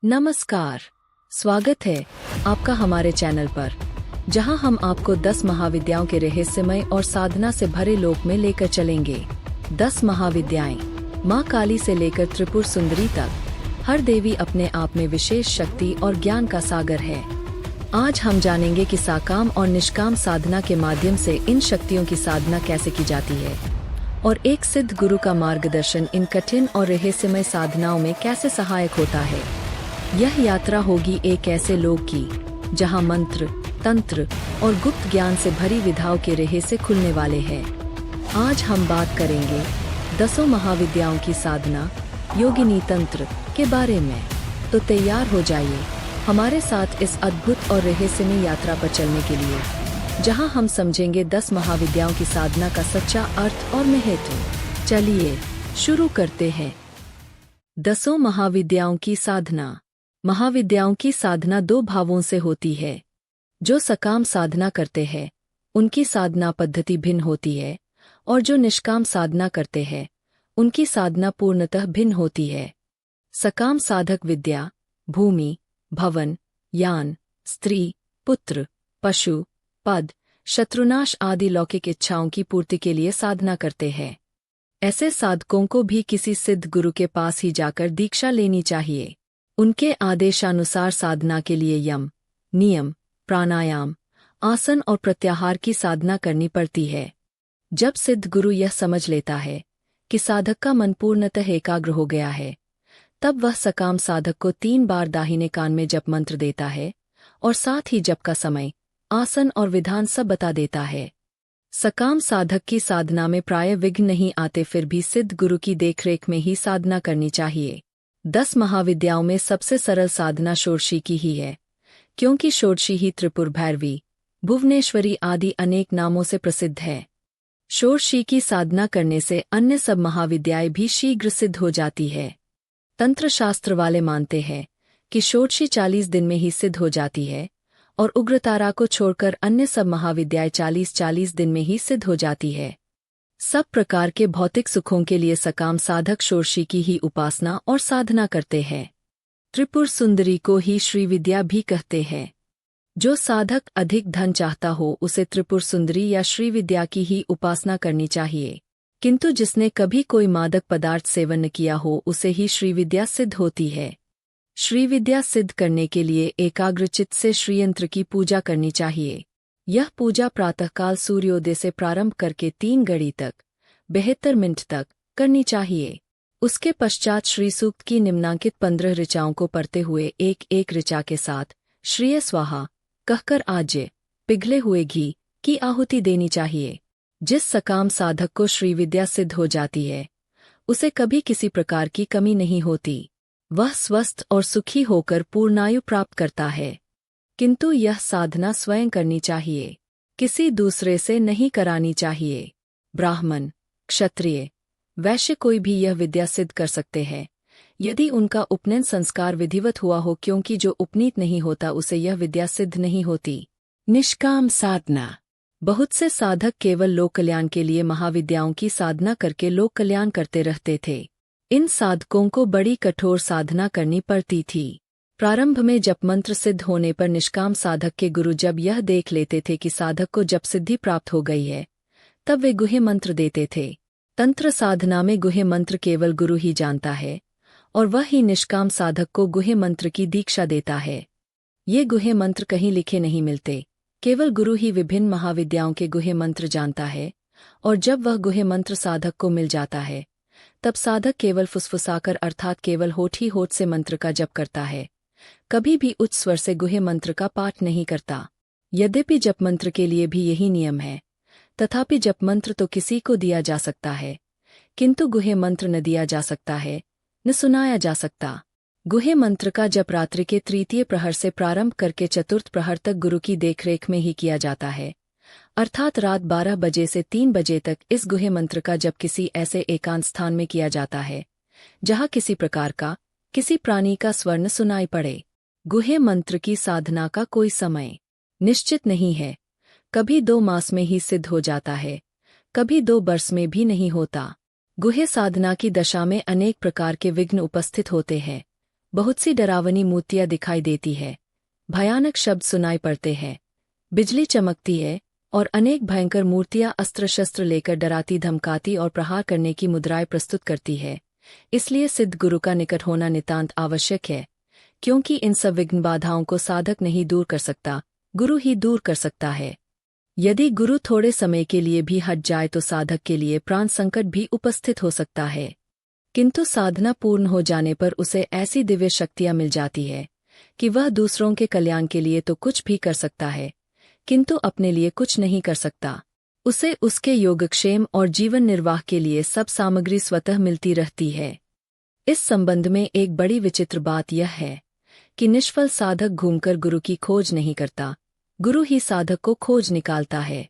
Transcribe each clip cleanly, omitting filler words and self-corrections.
नमस्कार। स्वागत है आपका हमारे चैनल पर, जहां हम आपको 10 महाविद्याओं के रहस्यमय और साधना से भरे लोक में लेकर चलेंगे। 10 महाविद्याएं, माँ काली से लेकर त्रिपुर सुंदरी तक, हर देवी अपने आप में विशेष शक्ति और ज्ञान का सागर है। आज हम जानेंगे कि साकाम और निष्काम साधना के माध्यम से इन शक्तियों की साधना कैसे की जाती है और एक सिद्ध गुरु का मार्गदर्शन इन कठिन और रहस्यमय साधनाओं में कैसे सहायक होता है। यह यात्रा होगी एक ऐसे लोक की जहां मंत्र, तंत्र और गुप्त ज्ञान से भरी विधाओं के रहस्य खुलने वाले हैं। आज हम बात करेंगे 10 महाविद्याओं की साधना, योगिनी तंत्र के बारे में। तो तैयार हो जाइए हमारे साथ इस अद्भुत और रहस्यमय यात्रा पर चलने के लिए, जहां हम समझेंगे 10 महाविद्याओं की साधना का सच्चा अर्थ और महत्व। चलिए शुरू करते हैं। 10 महाविद्याओं की साधना। महाविद्याओं की साधना 2 भावों से होती है। जो सकाम साधना करते हैं उनकी साधना पद्धति भिन्न होती है, और जो निष्काम साधना करते हैं उनकी साधना पूर्णतः भिन्न होती है। सकाम साधक विद्या, भूमि, भवन, यान, स्त्री, पुत्र, पशु, पद, शत्रुनाश आदि लौकिक इच्छाओं की पूर्ति के लिए साधना करते हैं। ऐसे साधकों को भी किसी सिद्ध गुरु के पास ही जाकर दीक्षा लेनी चाहिए। उनके आदेशानुसार साधना के लिए यम, नियम, प्राणायाम, आसन और प्रत्याहार की साधना करनी पड़ती है। जब सिद्ध गुरु यह समझ लेता है कि साधक का मन पूर्णतः एकाग्र हो गया है, तब वह सकाम साधक को 3 बार दाहिने कान में जप मंत्र देता है और साथ ही जप का समय, आसन और विधान सब बता देता है। सकाम साधक की साधना में प्राय विघ्न नहीं आते, फिर भी सिद्ध गुरु की देखरेख में ही साधना करनी चाहिए। 10 महाविद्याओं में सबसे सरल साधना षोडशी की ही है, क्योंकि षोडशी ही त्रिपुर भैरवी, भुवनेश्वरी आदि अनेक नामों से प्रसिद्ध है। षोडशी की साधना करने से अन्य सब महाविद्याएं भी शीघ्र सिद्ध हो जाती है। तंत्र शास्त्र वाले मानते हैं कि षोडशी 40 दिन में ही सिद्ध हो जाती है, और उग्रतारा को छोड़कर अन्य सब महाविद्याएं 40-40 दिन में ही सिद्ध हो जाती है। सब प्रकार के भौतिक सुखों के लिए सकाम साधक षोडशी की ही उपासना और साधना करते हैं। त्रिपुर सुंदरी को ही श्रीविद्या भी कहते हैं। जो साधक अधिक धन चाहता हो उसे त्रिपुर सुंदरी या श्रीविद्या की ही उपासना करनी चाहिए, किंतु जिसने कभी कोई मादक पदार्थ सेवन न किया हो उसे ही श्रीविद्या सिद्ध होती है। श्रीविद्या सिद्ध करने के लिए एकाग्रचित्त से श्रीयंत्र की पूजा करनी चाहिए। यह पूजा प्रातःकाल सूर्योदय से प्रारंभ करके 3 घड़ी तक 72 मिनट तक करनी चाहिए। उसके पश्चात श्री सूक्त की निम्नांकित 15 ऋचाओं को पढ़ते हुए एक एक ऋचा के साथ श्रीय स्वाहा कहकर आज्य, पिघले हुए घी की आहुति देनी चाहिए। जिस सकाम साधक को श्रीविद्या सिद्ध हो जाती है उसे कभी किसी प्रकार की कमी नहीं होती। वह स्वस्थ और सुखी होकर पूर्णायु प्राप्त करता है। किंतु यह साधना स्वयं करनी चाहिए, किसी दूसरे से नहीं करानी चाहिए। ब्राह्मण, क्षत्रिय, वैश्य कोई भी यह विद्या सिद्ध कर सकते हैं, यदि उनका उपनयन संस्कार विधिवत हुआ हो, क्योंकि जो उपनीत नहीं होता उसे यह विद्या सिद्ध नहीं होती। निष्काम साधना। बहुत से साधक केवल लोक कल्याण के लिए महाविद्याओं की साधना करके लोक कल्याण करते रहते थे। इन साधकों को बड़ी कठोर साधना करनी पड़ती थी। प्रारंभ में जप मंत्र सिद्ध होने पर निष्काम साधक के गुरु जब यह देख लेते थे कि साधक को जप सिद्धि प्राप्त हो गई है, तब वे गुह्य मंत्र देते थे। तंत्र साधना में गुह्य मंत्र केवल गुरु ही जानता है, और वह ही निष्काम साधक को गुह्य मंत्र की दीक्षा देता है। ये गुह्य मंत्र कहीं लिखे नहीं मिलते, केवल गुरु ही विभिन्न महाविद्याओं के गुह्य मंत्र जानता है, और जब वह गुह्य मंत्र साधक को मिल जाता है, तब साधक केवल फुसफुसाकर अर्थात केवल होठ ही होठ से मंत्र का जप करता है, कभी भी उच्च स्वर से गुह्य मंत्र का पाठ नहीं करता। यद्यपि जप मंत्र के लिए भी यही नियम है, तथापि जप मंत्र तो किसी को दिया जा सकता है, किंतु गुह्य मंत्र न दिया जा सकता है, न सुनाया जा सकता। गुह्य मंत्र का जप रात्रि के 3 प्रहर से प्रारंभ करके 4 प्रहर तक गुरु की देखरेख में ही किया जाता है, अर्थात रात 12 बजे से 3 बजे तक इस गुह्य मंत्र का जप किसी ऐसे एकांत स्थान में किया जाता है जहां किसी प्रकार का, किसी प्राणी का स्वर न सुनाई पड़े। गुह्य मंत्र की साधना का कोई समय निश्चित नहीं है, कभी 2 मास में ही सिद्ध हो जाता है, कभी 2 वर्ष में भी नहीं होता। गुह्य साधना की दशा में अनेक प्रकार के विघ्न उपस्थित होते हैं, बहुत सी डरावनी मूर्तियां दिखाई देती है, भयानक शब्द सुनाई पड़ते हैं, बिजली चमकती है और अनेक भयंकर मूर्तियां अस्त्र शस्त्र लेकर डराती धमकाती और प्रहार करने की मुद्राएं प्रस्तुत करती है। इसलिए सिद्ध गुरु का निकट होना नितांत आवश्यक है, क्योंकि इन सब विघ्न बाधाओं को साधक नहीं दूर कर सकता, गुरु ही दूर कर सकता है। यदि गुरु थोड़े समय के लिए भी हट जाए तो साधक के लिए प्राण संकट भी उपस्थित हो सकता है, किंतु साधना पूर्ण हो जाने पर उसे ऐसी दिव्य शक्तियां मिल जाती है कि वह दूसरों के कल्याण के लिए तो कुछ भी कर सकता है, किंतु अपने लिए कुछ नहीं कर सकता। उसे उसके योगक्षेम और जीवन निर्वाह के लिए सब सामग्री स्वतः मिलती रहती है। इस संबंध में एक बड़ी विचित्र बात यह है कि निष्फल साधक घूमकर गुरु की खोज नहीं करता, गुरु ही साधक को खोज निकालता है।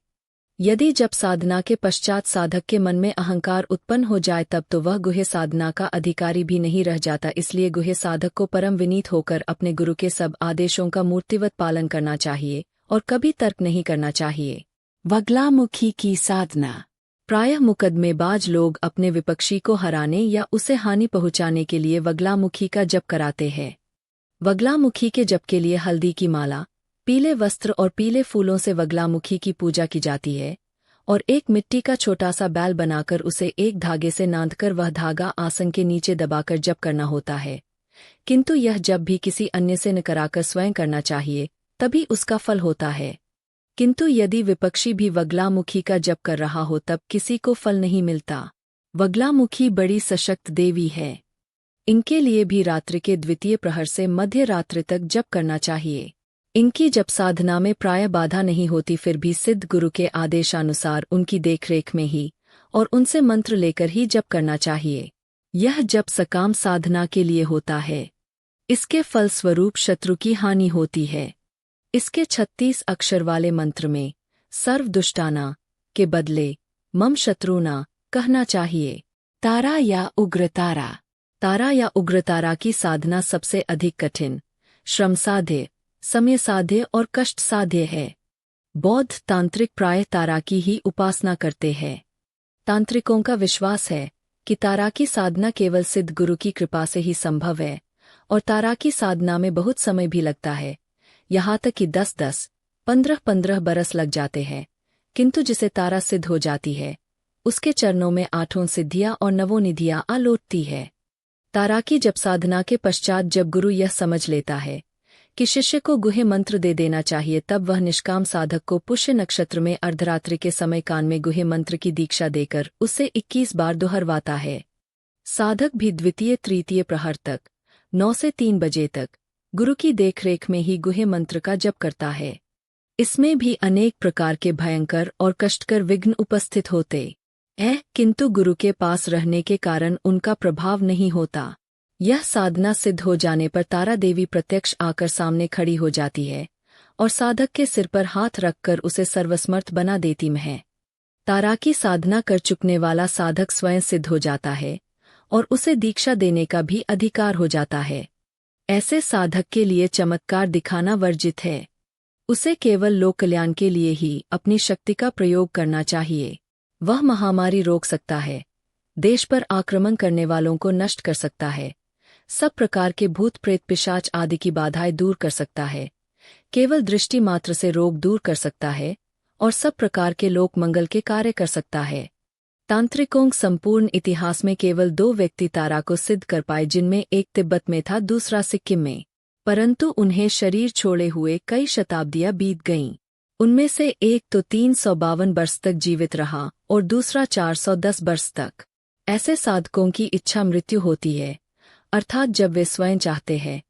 यदि जब साधना के पश्चात साधक के मन में अहंकार उत्पन्न हो जाए तब तो वह गुह्य साधना का अधिकारी भी नहीं रह जाता। इसलिए गुह्य साधक को परम विनीत होकर अपने गुरु के सब आदेशों का मूर्तिवत पालन करना चाहिए और कभी तर्क नहीं करना चाहिए। वगलामुखी की साधना। प्रायः मुकदमेबाज लोग अपने विपक्षी को हराने या उसे हानि पहुंचाने के लिए वगलामुखी का जप कराते हैं। वगलामुखी के जप के लिए हल्दी की माला, पीले वस्त्र और पीले फूलों से वगलामुखी की पूजा की जाती है और एक मिट्टी का छोटा सा बैल बनाकर उसे एक धागे से नांदकर वह धागा आसन के नीचे दबाकर जप करना होता है। किंतु यह जप भी किसी अन्य से न कराकर स्वयं करना चाहिए, तभी उसका फल होता है। किंतु यदि विपक्षी भी वगलामुखी का जप कर रहा हो तब किसी को फल नहीं मिलता। वगलामुखी बड़ी सशक्त देवी है, इनके लिए भी रात्रि के द्वितीय प्रहर से मध्य रात्रि तक जप करना चाहिए। इनकी जप साधना में प्राय बाधा नहीं होती, फिर भी सिद्ध गुरु के आदेशानुसार उनकी देखरेख में ही और उनसे मंत्र लेकर ही जप करना चाहिए। यह जप सकाम साधना के लिए होता है। इसके फलस्वरूप शत्रु की हानि होती है। इसके 36 अक्षर वाले मंत्र में सर्व दुष्टाना के बदले मम शत्रुना कहना चाहिए। तारा या उग्रतारा। तारा या उग्रतारा की साधना सबसे अधिक कठिन, श्रम साध्य, समय साध्य और कष्ट साध्य है। बौद्ध तांत्रिक प्राय तारा की ही उपासना करते हैं। तांत्रिकों का विश्वास है कि तारा की साधना केवल सिद्ध गुरु की कृपा से ही संभव है और तारा की साधना में बहुत समय भी लगता है, यहाँ तक कि 10-10, 15-15 बरस लग जाते हैं। किंतु जिसे तारा सिद्ध हो जाती है उसके चरणों में 8 सिद्धियां और 9 निधियां आ लौटती है। तारा की जप साधना के पश्चात जब गुरु यह समझ लेता है कि शिष्य को गुह्य मंत्र दे देना चाहिए, तब वह निष्काम साधक को पुष्य नक्षत्र में अर्धरात्रि के समय कान में गुह्य मंत्र की दीक्षा देकर उसे 21 बार दोहरवाता है। साधक भी द्वितीय तृतीय प्रहर तक 9 से 3 बजे तक गुरु की देखरेख में ही गुह्य मंत्र का जप करता है। इसमें भी अनेक प्रकार के भयंकर और कष्टकर विघ्न उपस्थित होते हैं, किंतु गुरु के पास रहने के कारण उनका प्रभाव नहीं होता। यह साधना सिद्ध हो जाने पर तारा देवी प्रत्यक्ष आकर सामने खड़ी हो जाती है और साधक के सिर पर हाथ रखकर उसे सर्वसमर्थ बना देती है। तारा की साधना कर चुकने वाला साधक स्वयं सिद्ध हो जाता है और उसे दीक्षा देने का भी अधिकार हो जाता है। ऐसे साधक के लिए चमत्कार दिखाना वर्जित है। उसे केवल लोक कल्याण के लिए ही अपनी शक्ति का प्रयोग करना चाहिए। वह महामारी रोक सकता है, देश पर आक्रमण करने वालों को नष्ट कर सकता है, सब प्रकार के भूत प्रेत पिशाच आदि की बाधाएं दूर कर सकता है, केवल दृष्टि मात्र से रोग दूर कर सकता है और सब प्रकार के लोक मंगल के कार्य कर सकता है। तांत्रिकों संपूर्ण इतिहास में केवल 2 व्यक्ति तारा को सिद्ध कर पाए, जिनमें एक तिब्बत में था, दूसरा सिक्किम में, परंतु उन्हें शरीर छोड़े हुए कई शताब्दियां बीत गईं। उनमें से एक तो 352 वर्ष तक जीवित रहा और दूसरा 410 वर्ष तक। ऐसे साधकों की इच्छा मृत्यु होती है, अर्थात जब वे स्वयं चाहते हैं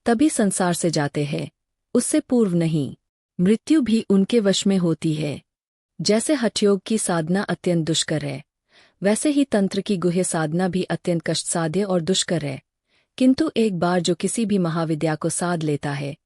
तभी संसार से जाते हैं, उससे पूर्व नहीं। मृत्यु भी उनके वश में होती है। जैसे हठयोग की साधना अत्यंत दुष्कर है, वैसे ही तंत्र की गुह्य साधना भी अत्यंत कष्टसाध्य और दुष्कर है। किंतु एक बार जो किसी भी महाविद्या को साध लेता है,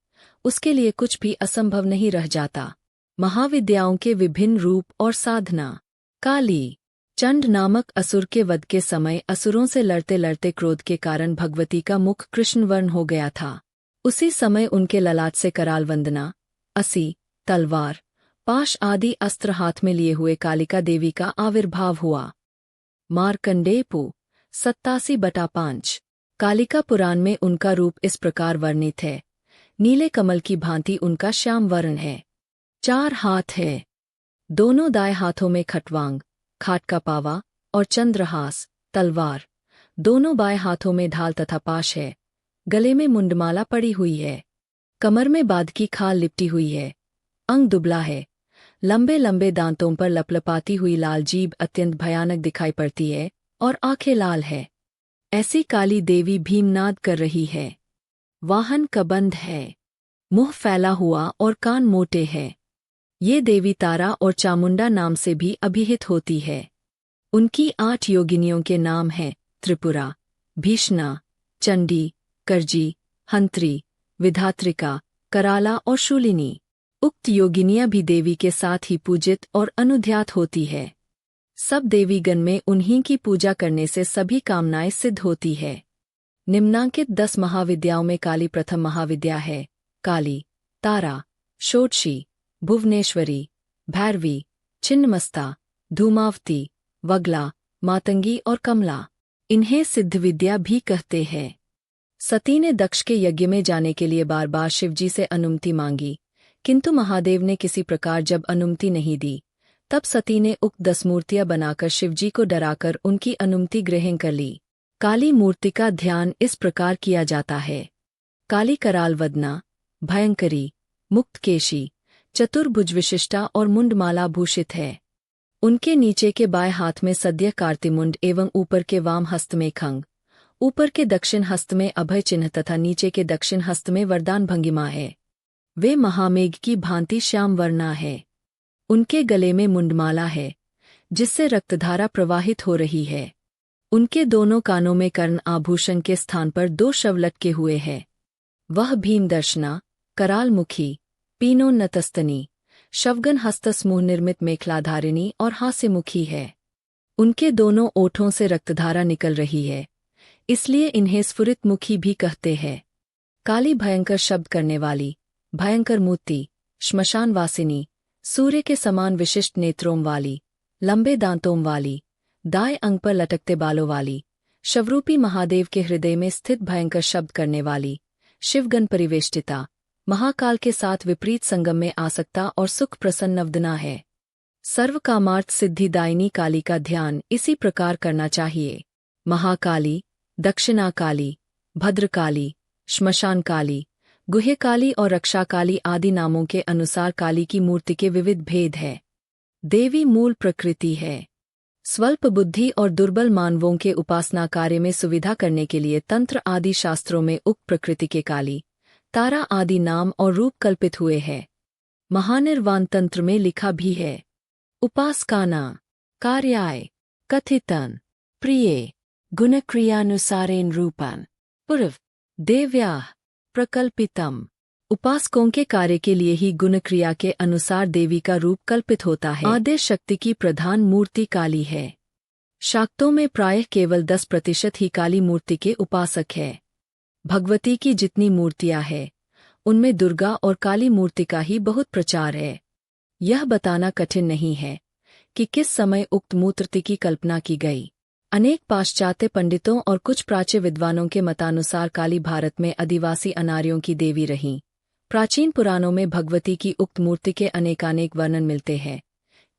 उसके लिए कुछ भी असंभव नहीं रह जाता। महाविद्याओं के विभिन्न रूप और साधना। काली चंड नामक असुर के वध के समय असुरों से लड़ते लड़ते क्रोध के कारण भगवती का मुख कृष्ण वर्ण हो गया था। उसी समय उनके ललाट से कराल वंदना, असी, तलवार, पाश आदि अस्त्र हाथ में लिए हुए कालिका देवी का आविर्भाव हुआ। मार्कंडेय पु 87/5। कालिका पुराण में उनका रूप इस प्रकार वर्णित है। नीले कमल की भांति उनका श्याम वर्ण है। 4 हाथ है। दोनों दाएं हाथों में खटवांग, खाट का पावा और चंद्रहास, तलवार। दोनों बाएं हाथों में ढाल तथा पाश है। गले में मुंडमाला पड़ी हुई है। कमर में बाध की खाल लिपटी हुई है। अंग दुबला है। लंबे लंबे दांतों पर लपलपाती हुई लाल जीभ अत्यंत भयानक दिखाई पड़ती है और आंखें लाल है। ऐसी काली देवी भीमनाद कर रही है। वाहन कबंध है। मुंह फैला हुआ और कान मोटे हैं। ये देवी तारा और चामुंडा नाम से भी अभिहित होती है। उनकी 8 योगिनियों के नाम हैं त्रिपुरा, भीषणा, चंडी, करजी, हंत्री, विधात्रिका, कराला और शूलिनी। उक्त योगिनियां भी देवी के साथ ही पूजित और अनुध्यात होती है। सब देवीगण में उन्हीं की पूजा करने से सभी कामनाएं सिद्ध होती है। निम्नांकित 10 महाविद्याओं में काली प्रथम महाविद्या है। काली, तारा, षोडशी, भुवनेश्वरी, भैरवी, छिन्नमस्ता, धूमावती, वगला, मातंगी और कमला। इन्हें सिद्ध विद्या भी कहते हैं। सती ने दक्ष के यज्ञ में जाने के लिए बार बार शिवजी से अनुमति मांगी, किंतु महादेव ने किसी प्रकार जब अनुमति नहीं दी, तब सती ने उक्त 10 मूर्तियां बनाकर शिवजी को डराकर उनकी अनुमति ग्रहण कर ली। काली मूर्ति का ध्यान इस प्रकार किया जाता है। काली कराल वदना, भयंकरी, मुक्तकेशी, चतुर्भुज विशिष्टा और मुंडमाला भूषित है। उनके नीचे के बाएं हाथ में सद्य कार्तिमुंड एवं ऊपर के वाम हस्त में खंग, ऊपर के दक्षिण हस्त में अभय चिन्ह तथा नीचे के दक्षिण हस्त में वरदान भंगिमा है। वे महामेघ की भांति श्याम वर्णा है। उनके गले में मुंडमाला है, जिससे रक्तधारा प्रवाहित हो रही है। उनके दोनों कानों में कर्ण आभूषण के स्थान पर 2 शव लटके हुए हैं। वह भीमदर्शना, कराल मुखी, पीनोन्नतस्तनी, शवगन हस्तसमूह निर्मित मेखलाधारिणी और हास्यमुखी है। उनके दोनों ओठों से रक्तधारा निकल रही है, इसलिए इन्हें स्फुरित मुखी भी कहते हैं। काली भयंकर शब्द करने वाली, भयंकर मूर्ति, श्मशानवासिनी, सूर्य के समान विशिष्ट नेत्रों वाली, लंबे दांतों वाली, दाएं अंग पर लटकते बालों वाली, शवरूपी महादेव के हृदय में स्थित भयंकर शब्द करने वाली, शिवगण परिवेष्टिता, महाकाल के साथ विपरीत संगम में आसक्ता और सुख प्रसन्न नवदना है। सर्व कामार्थ सिद्धिदायिनी काली का ध्यान इसी प्रकार करना चाहिए। महाकाली, दक्षिणाकाली, भद्रकाली, श्मशानकाली, गुह्यकाली और रक्षाकाली आदि नामों के अनुसार काली की मूर्ति के विविध भेद है। देवी मूल प्रकृति है। स्वल्प बुद्धि और दुर्बल मानवों के उपासना कार्य में सुविधा करने के लिए तंत्र आदि शास्त्रों में उक्त प्रकृति के काली, तारा आदि नाम और रूप कल्पित हुए हैं। महानिर्वाण तंत्र में लिखा भी है, उपासकाना कार्याय कथितन प्रिये गुणक्रियानुसारेण रूपन पूर्व देव्या प्रकल्पितम। उपासकों के कार्य के लिए ही गुणक्रिया के अनुसार देवी का रूप कल्पित होता है। आद्य शक्ति की प्रधान मूर्ति काली है। शाक्तों में प्रायः केवल 10% ही काली मूर्ति के उपासक है। भगवती की जितनी मूर्तियां हैं, उनमें दुर्गा और काली मूर्ति का ही बहुत प्रचार है। यह बताना कठिन नहीं है कि किस समय उक्त मूर्ति की कल्पना की गई। अनेक पाश्चात्य पंडितों और कुछ प्राच्य विद्वानों के मतानुसार काली भारत में आदिवासी अनार्यों की देवी रहीं। प्राचीन पुराणों में भगवती की उक्त मूर्ति के अनेकानेक वर्णन मिलते हैं,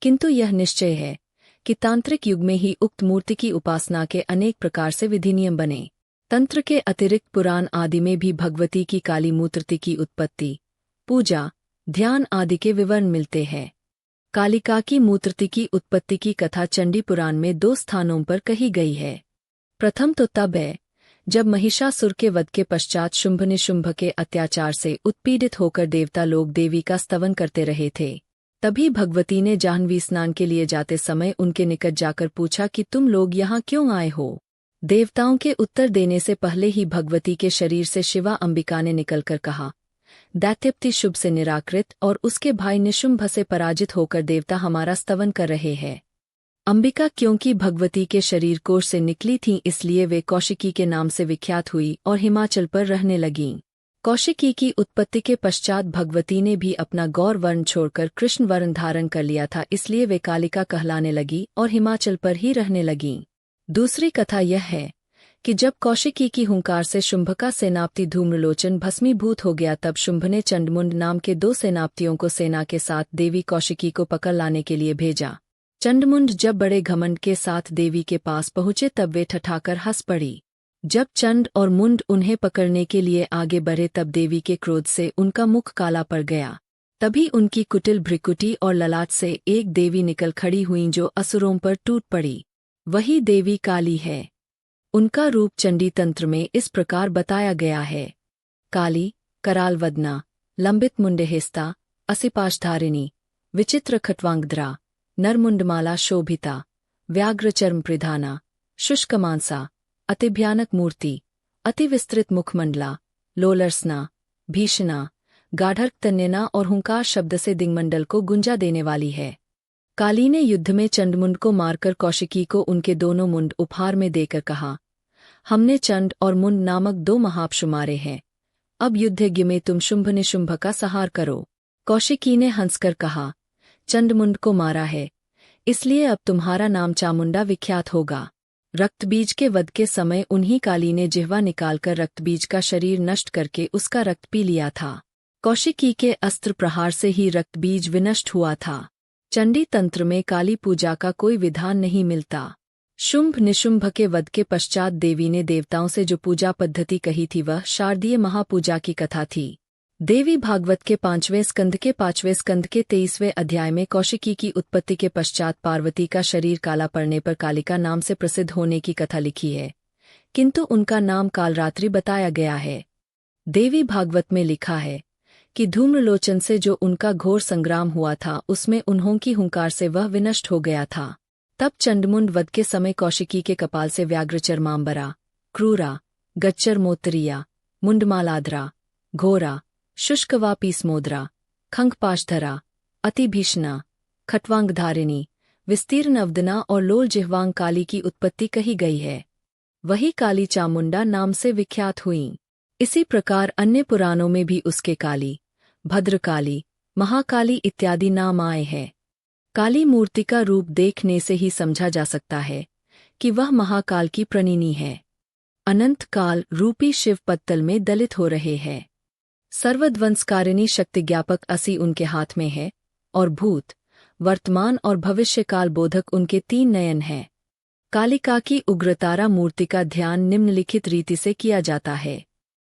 किंतु यह निश्चय है कि तांत्रिक युग में ही उक्त मूर्ति की उपासना के अनेक प्रकार से विधि नियम बने। तंत्र के अतिरिक्त पुराण आदि में भी भगवती की काली मूर्ति की उत्पत्ति, पूजा, ध्यान आदि के विवरण मिलते हैं। कालिका की मूर्ति की उत्पत्ति की कथा चंडी पुराण में 2 स्थानों पर कही गई है। प्रथम तो तब है जब महिषासुर के वध के पश्चात शुंभ निशुंभ के अत्याचार से उत्पीड़ित होकर देवता लोग देवी का स्तवन करते रहे थे। तभी भगवती ने जाह्नवी स्नान के लिए जाते समय उनके निकट जाकर पूछा कि तुम लोग यहाँ क्यों आए हो। देवताओं के उत्तर देने से पहले ही भगवती के शरीर से शिवा अंबिका ने निकलकर कहा, दैत्यप्ति शुभ से निराकृत और उसके भाई निशुंभ से पराजित होकर देवता हमारा स्तवन कर रहे हैं। अंबिका क्योंकि भगवती के शरीर कोश से निकली थीं, इसलिए वे कौशिकी के नाम से विख्यात हुई और हिमाचल पर रहने लगीं। कौशिकी की उत्पत्ति के पश्चात भगवती ने भी अपना गौर वर्ण छोड़कर कृष्ण वर्ण धारण कर लिया था, इसलिए वे कालिका कहलाने लगी और हिमाचल पर ही रहने लगीं। दूसरी कथा यह है कि जब कौशिकी की हुंकार से शुंभ का सेनापति धूम्रलोचन भस्मीभूत हो गया, तब शुंभ ने चंडमुंड नाम के 2 सेनापतियों को सेना के साथ देवी कौशिकी को पकड़ लाने के लिए भेजा। चंडमुंड जब बड़े घमंड के साथ देवी के पास पहुंचे, तब वे ठठाकर हंस पड़ी। जब चंड और मुंड उन्हें पकड़ने के लिए आगे बढ़े, तब देवी के क्रोध से उनका मुख काला पड़ गया। तभी उनकी कुटिल भ्रिकुटी और ललाट से एक देवी निकल खड़ी हुई, जो असुरों पर टूट पड़ी। वही देवी काली है। उनका रूप चंडी तंत्र में इस प्रकार बताया गया है। काली, कराल वदना, लंबित मुंडेहेस्ता, असिपाशधारिणी, विचित्र खट्वांगद्रा, नरमुंडमाला शोभिता, व्याघ्र चर्म प्रधाना, शुष्क मांसा, अति भयानक मूर्ति, अति विस्तृत मुखमंडला, लोलरसना, भीषणा, गाढ़क तन्यना और हुंकार शब्द से दिग्मंडल को गुंजा देने वाली है। काली ने युद्ध में चंडमुंड को मारकर कौशिकी को उनके दोनों मुंड उपहार में देकर कहा, हमने चंड और मुंड नामक 2 महापशु मारे हैं। अब युद्धज्ञ में तुम शुंभ निशुंभ का संहार करो। कौशिकी ने हंसकर कहा, चंडमुंड को मारा है, इसलिए अब तुम्हारा नाम चामुंडा विख्यात होगा। रक्तबीज के वध के समय उन्हीं काली ने जिह्वा निकालकर रक्तबीज का शरीर नष्ट करके उसका रक्त पी लिया था। कौशिकी के अस्त्र प्रहार से ही रक्तबीज विनष्ट हुआ था। चंडी तंत्र में काली पूजा का कोई विधान नहीं मिलता। शुंभ निशुंभ के वध के पश्चात देवी ने देवताओं से जो पूजा पद्धति कही थी, वह शारदीय महापूजा की कथा थी। देवी भागवत के 5वें स्कंद के 23वें अध्याय में कौशिकी की उत्पत्ति के पश्चात पार्वती का शरीर काला पड़ने पर कालिका नाम से प्रसिद्ध होने की कथा लिखी है, किंतु उनका नाम कालरात्रि बताया गया है। देवी भागवत में लिखा है कि धूम्रलोचन से जो उनका घोर संग्राम हुआ था, उसमें उन्हों की हुंकार से वह विनष्ट हो गया था। तब चंडमुंड वध के समय कौशिकी के कपाल से व्याघ्रचर्मांबरा, क्रूरा, गच्चर मोत्तरिया, मुंडमालाधरा, घोरा, शुष्कवापीसमोद्रा, खंगपाशधरा, अतिभीषणा, खट्वांगधारिणी, विस्तीर्ण अवदना और लोल जिह्वांग काली की उत्पत्ति कही गई है। वही काली चामुंडा नाम से विख्यात हुई। इसी प्रकार अन्य पुराणों में भी उसके काली, भद्रकाली, महाकाली इत्यादि नाम आए हैं। काली मूर्ति का रूप देखने से ही समझा जा सकता है कि वह महाकाल की प्रणिनी है। अनंत काल रूपी शिव पत्तल में दलित हो रहे हैं। सर्वध्वंसकारिणी शक्तिज्ञापक असी उनके हाथ में है और भूत, वर्तमान और भविष्य काल बोधक उनके 3 नयन हैं। कालिका की उग्रतारा मूर्ति का ध्यान निम्नलिखित रीति से किया जाता है।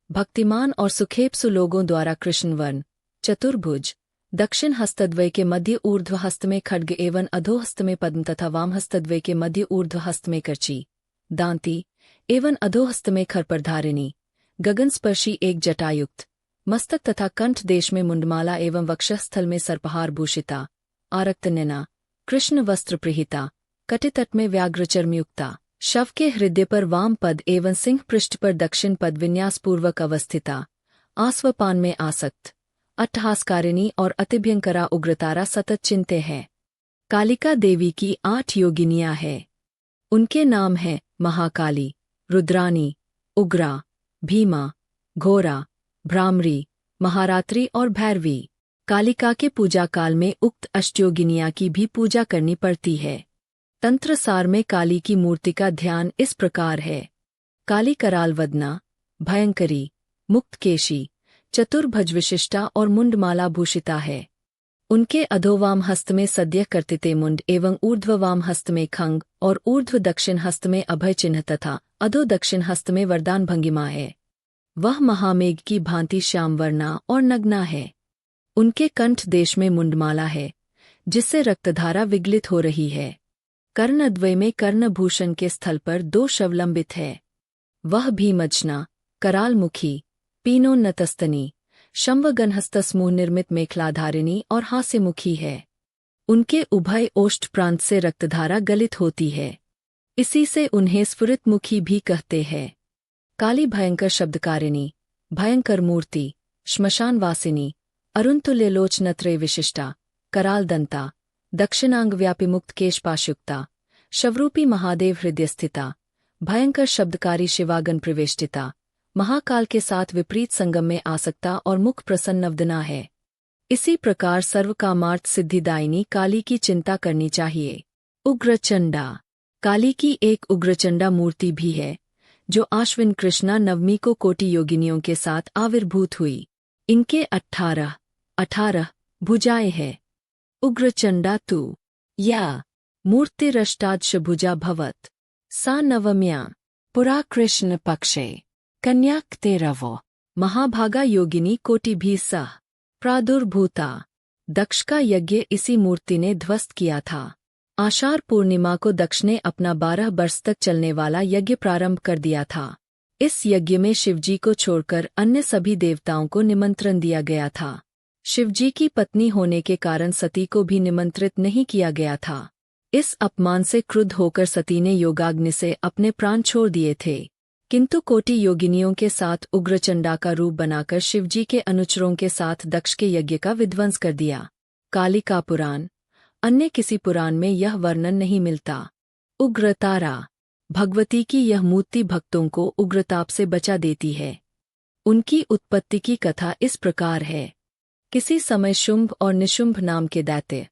भक्तिमान और सुखेप्सु लोगों द्वारा कृष्णवर्ण, चतुर्भुज, दक्षिण हस्तद्वय के मध्य ऊर्ध्व हस्त में खड्ग एवं अधोहस्त में पद्म तथा वाम हस्तद्वय के मध्य ऊर्ध्व हस्त में करची, दांती एवं अधोहस्त में खरपरधारिणी, गगनस्पर्शी एक जटायुक्त, मस्तक तथा कंठ देश में मुंडमाला एवं वक्षस्थल में सर्पहार भूषिता, आरक्तनैना, कृष्ण वस्त्र प्रहिता, कटितट में व्याघ्रचर्मयुक्ता, शव के हृदय पर वाम पद एवं सिंह पृष्ठ पर दक्षिण पद विन्यासपूर्वक अवस्थिता, आस्वपान में आसक्त, अट्टहासकारिणी और अतिभयंकरा उग्रतारा सतत चिंते हैं। कालिका देवी की 8 योगिनियां हैं। उनके नाम हैं महाकाली, रुद्रानी, उग्रा, भीमा, घोरा, भ्रामरी, महारात्रि और भैरवी। कालिका के पूजा काल में उक्त अष्टयोगिनिया की भी पूजा करनी पड़ती है। तंत्रसार में काली की मूर्ति का ध्यान इस प्रकार है। काली कराल वदना, भयंकरी, मुक्तकेशी, चतुर्भुज विशिष्टा और मुंडमाला भूषिता है। उनके अधोवाम हस्त में सद्यः कर्तिते मुंड एवं ऊर्ध्ववाम हस्त में खंग और ऊर्ध्व दक्षिण हस्त में अभय चिन्ह तथा अधो दक्षिण हस्त में वरदान भंगिमा है। वह महामेघ की भांति श्यामवर्णा और नग्ना है। उनके कंठ देश में मुंडमाला है, जिससे रक्तधारा विगलित हो रही है। कर्णद्वय में कर्णभूषण के स्थल पर 2 शव लंबित है। वह भीमजना, करालमुखी, पीनोन्नतस्तनी, शंवगनहस्तसमूह निर्मित मेखलाधारिणी और हास्यमुखी है। उनके उभय ओष्ठ प्रांत से रक्तधारा गलित होती है। इसी से उन्हें स्फुरितमुखी भी कहते हैं। काली भयंकर शब्दकारिणी, भयंकर मूर्ति, श्मशानवासिनी, अरुणतुल्यलोचनत्रय विशिष्टा, करालदंता, दक्षिणांग व्यापी मुक्त केशपाशयुक्ता, शवरूपी महादेव हृदय स्थिता, भयंकर शब्दकारी शिवागन प्रवेष्टिता, महाकाल के साथ विपरीत संगम में आसक्ता और मुख प्रसन्नवदना है। इसी प्रकार सर्वकामार्थ सिद्धिदायिनी काली की चिंता करनी चाहिए। उग्रचंडा, काली की एक उग्रचंडा मूर्ति भी है, जो आश्विन कृष्णा नवमी को कोटि योगिनियों के साथ आविर्भूत हुई। इनके 18 भुजाएं हैं। उग्रचंडा तु या मूर्तिरष्टादशभुजा भवत् सा नवम्या पुरा कृष्ण पक्षे कन्याक्तेरवो महाभागा योगिनी कोटि भी सह प्रादुर्भूता। दक्ष का यज्ञ इसी मूर्ति ने ध्वस्त किया था। आषाढ़ पूर्णिमा को दक्ष ने अपना 12 वर्ष तक चलने वाला यज्ञ प्रारंभ कर दिया था। इस यज्ञ में शिवजी को छोड़कर अन्य सभी देवताओं को निमंत्रण दिया गया था। शिवजी की पत्नी होने के कारण सती को भी निमंत्रित नहीं किया गया था। इस अपमान से क्रुद्ध होकर सती ने योगाग्नि से अपने प्राण छोड़ दिए थे, किंतु कोटि योगिनियों के साथ उग्रचंडा का रूप बनाकर शिवजी के अनुचरों के साथ दक्ष के यज्ञ का विध्वंस कर दिया। कालिका पुराण, अन्य किसी पुराण में यह वर्णन नहीं मिलता। उग्रतारा, भगवती की यह मूर्ति भक्तों को उग्रताप से बचा देती है। उनकी उत्पत्ति की कथा इस प्रकार है। किसी समय शुंभ और निशुंभ नाम के दैत्य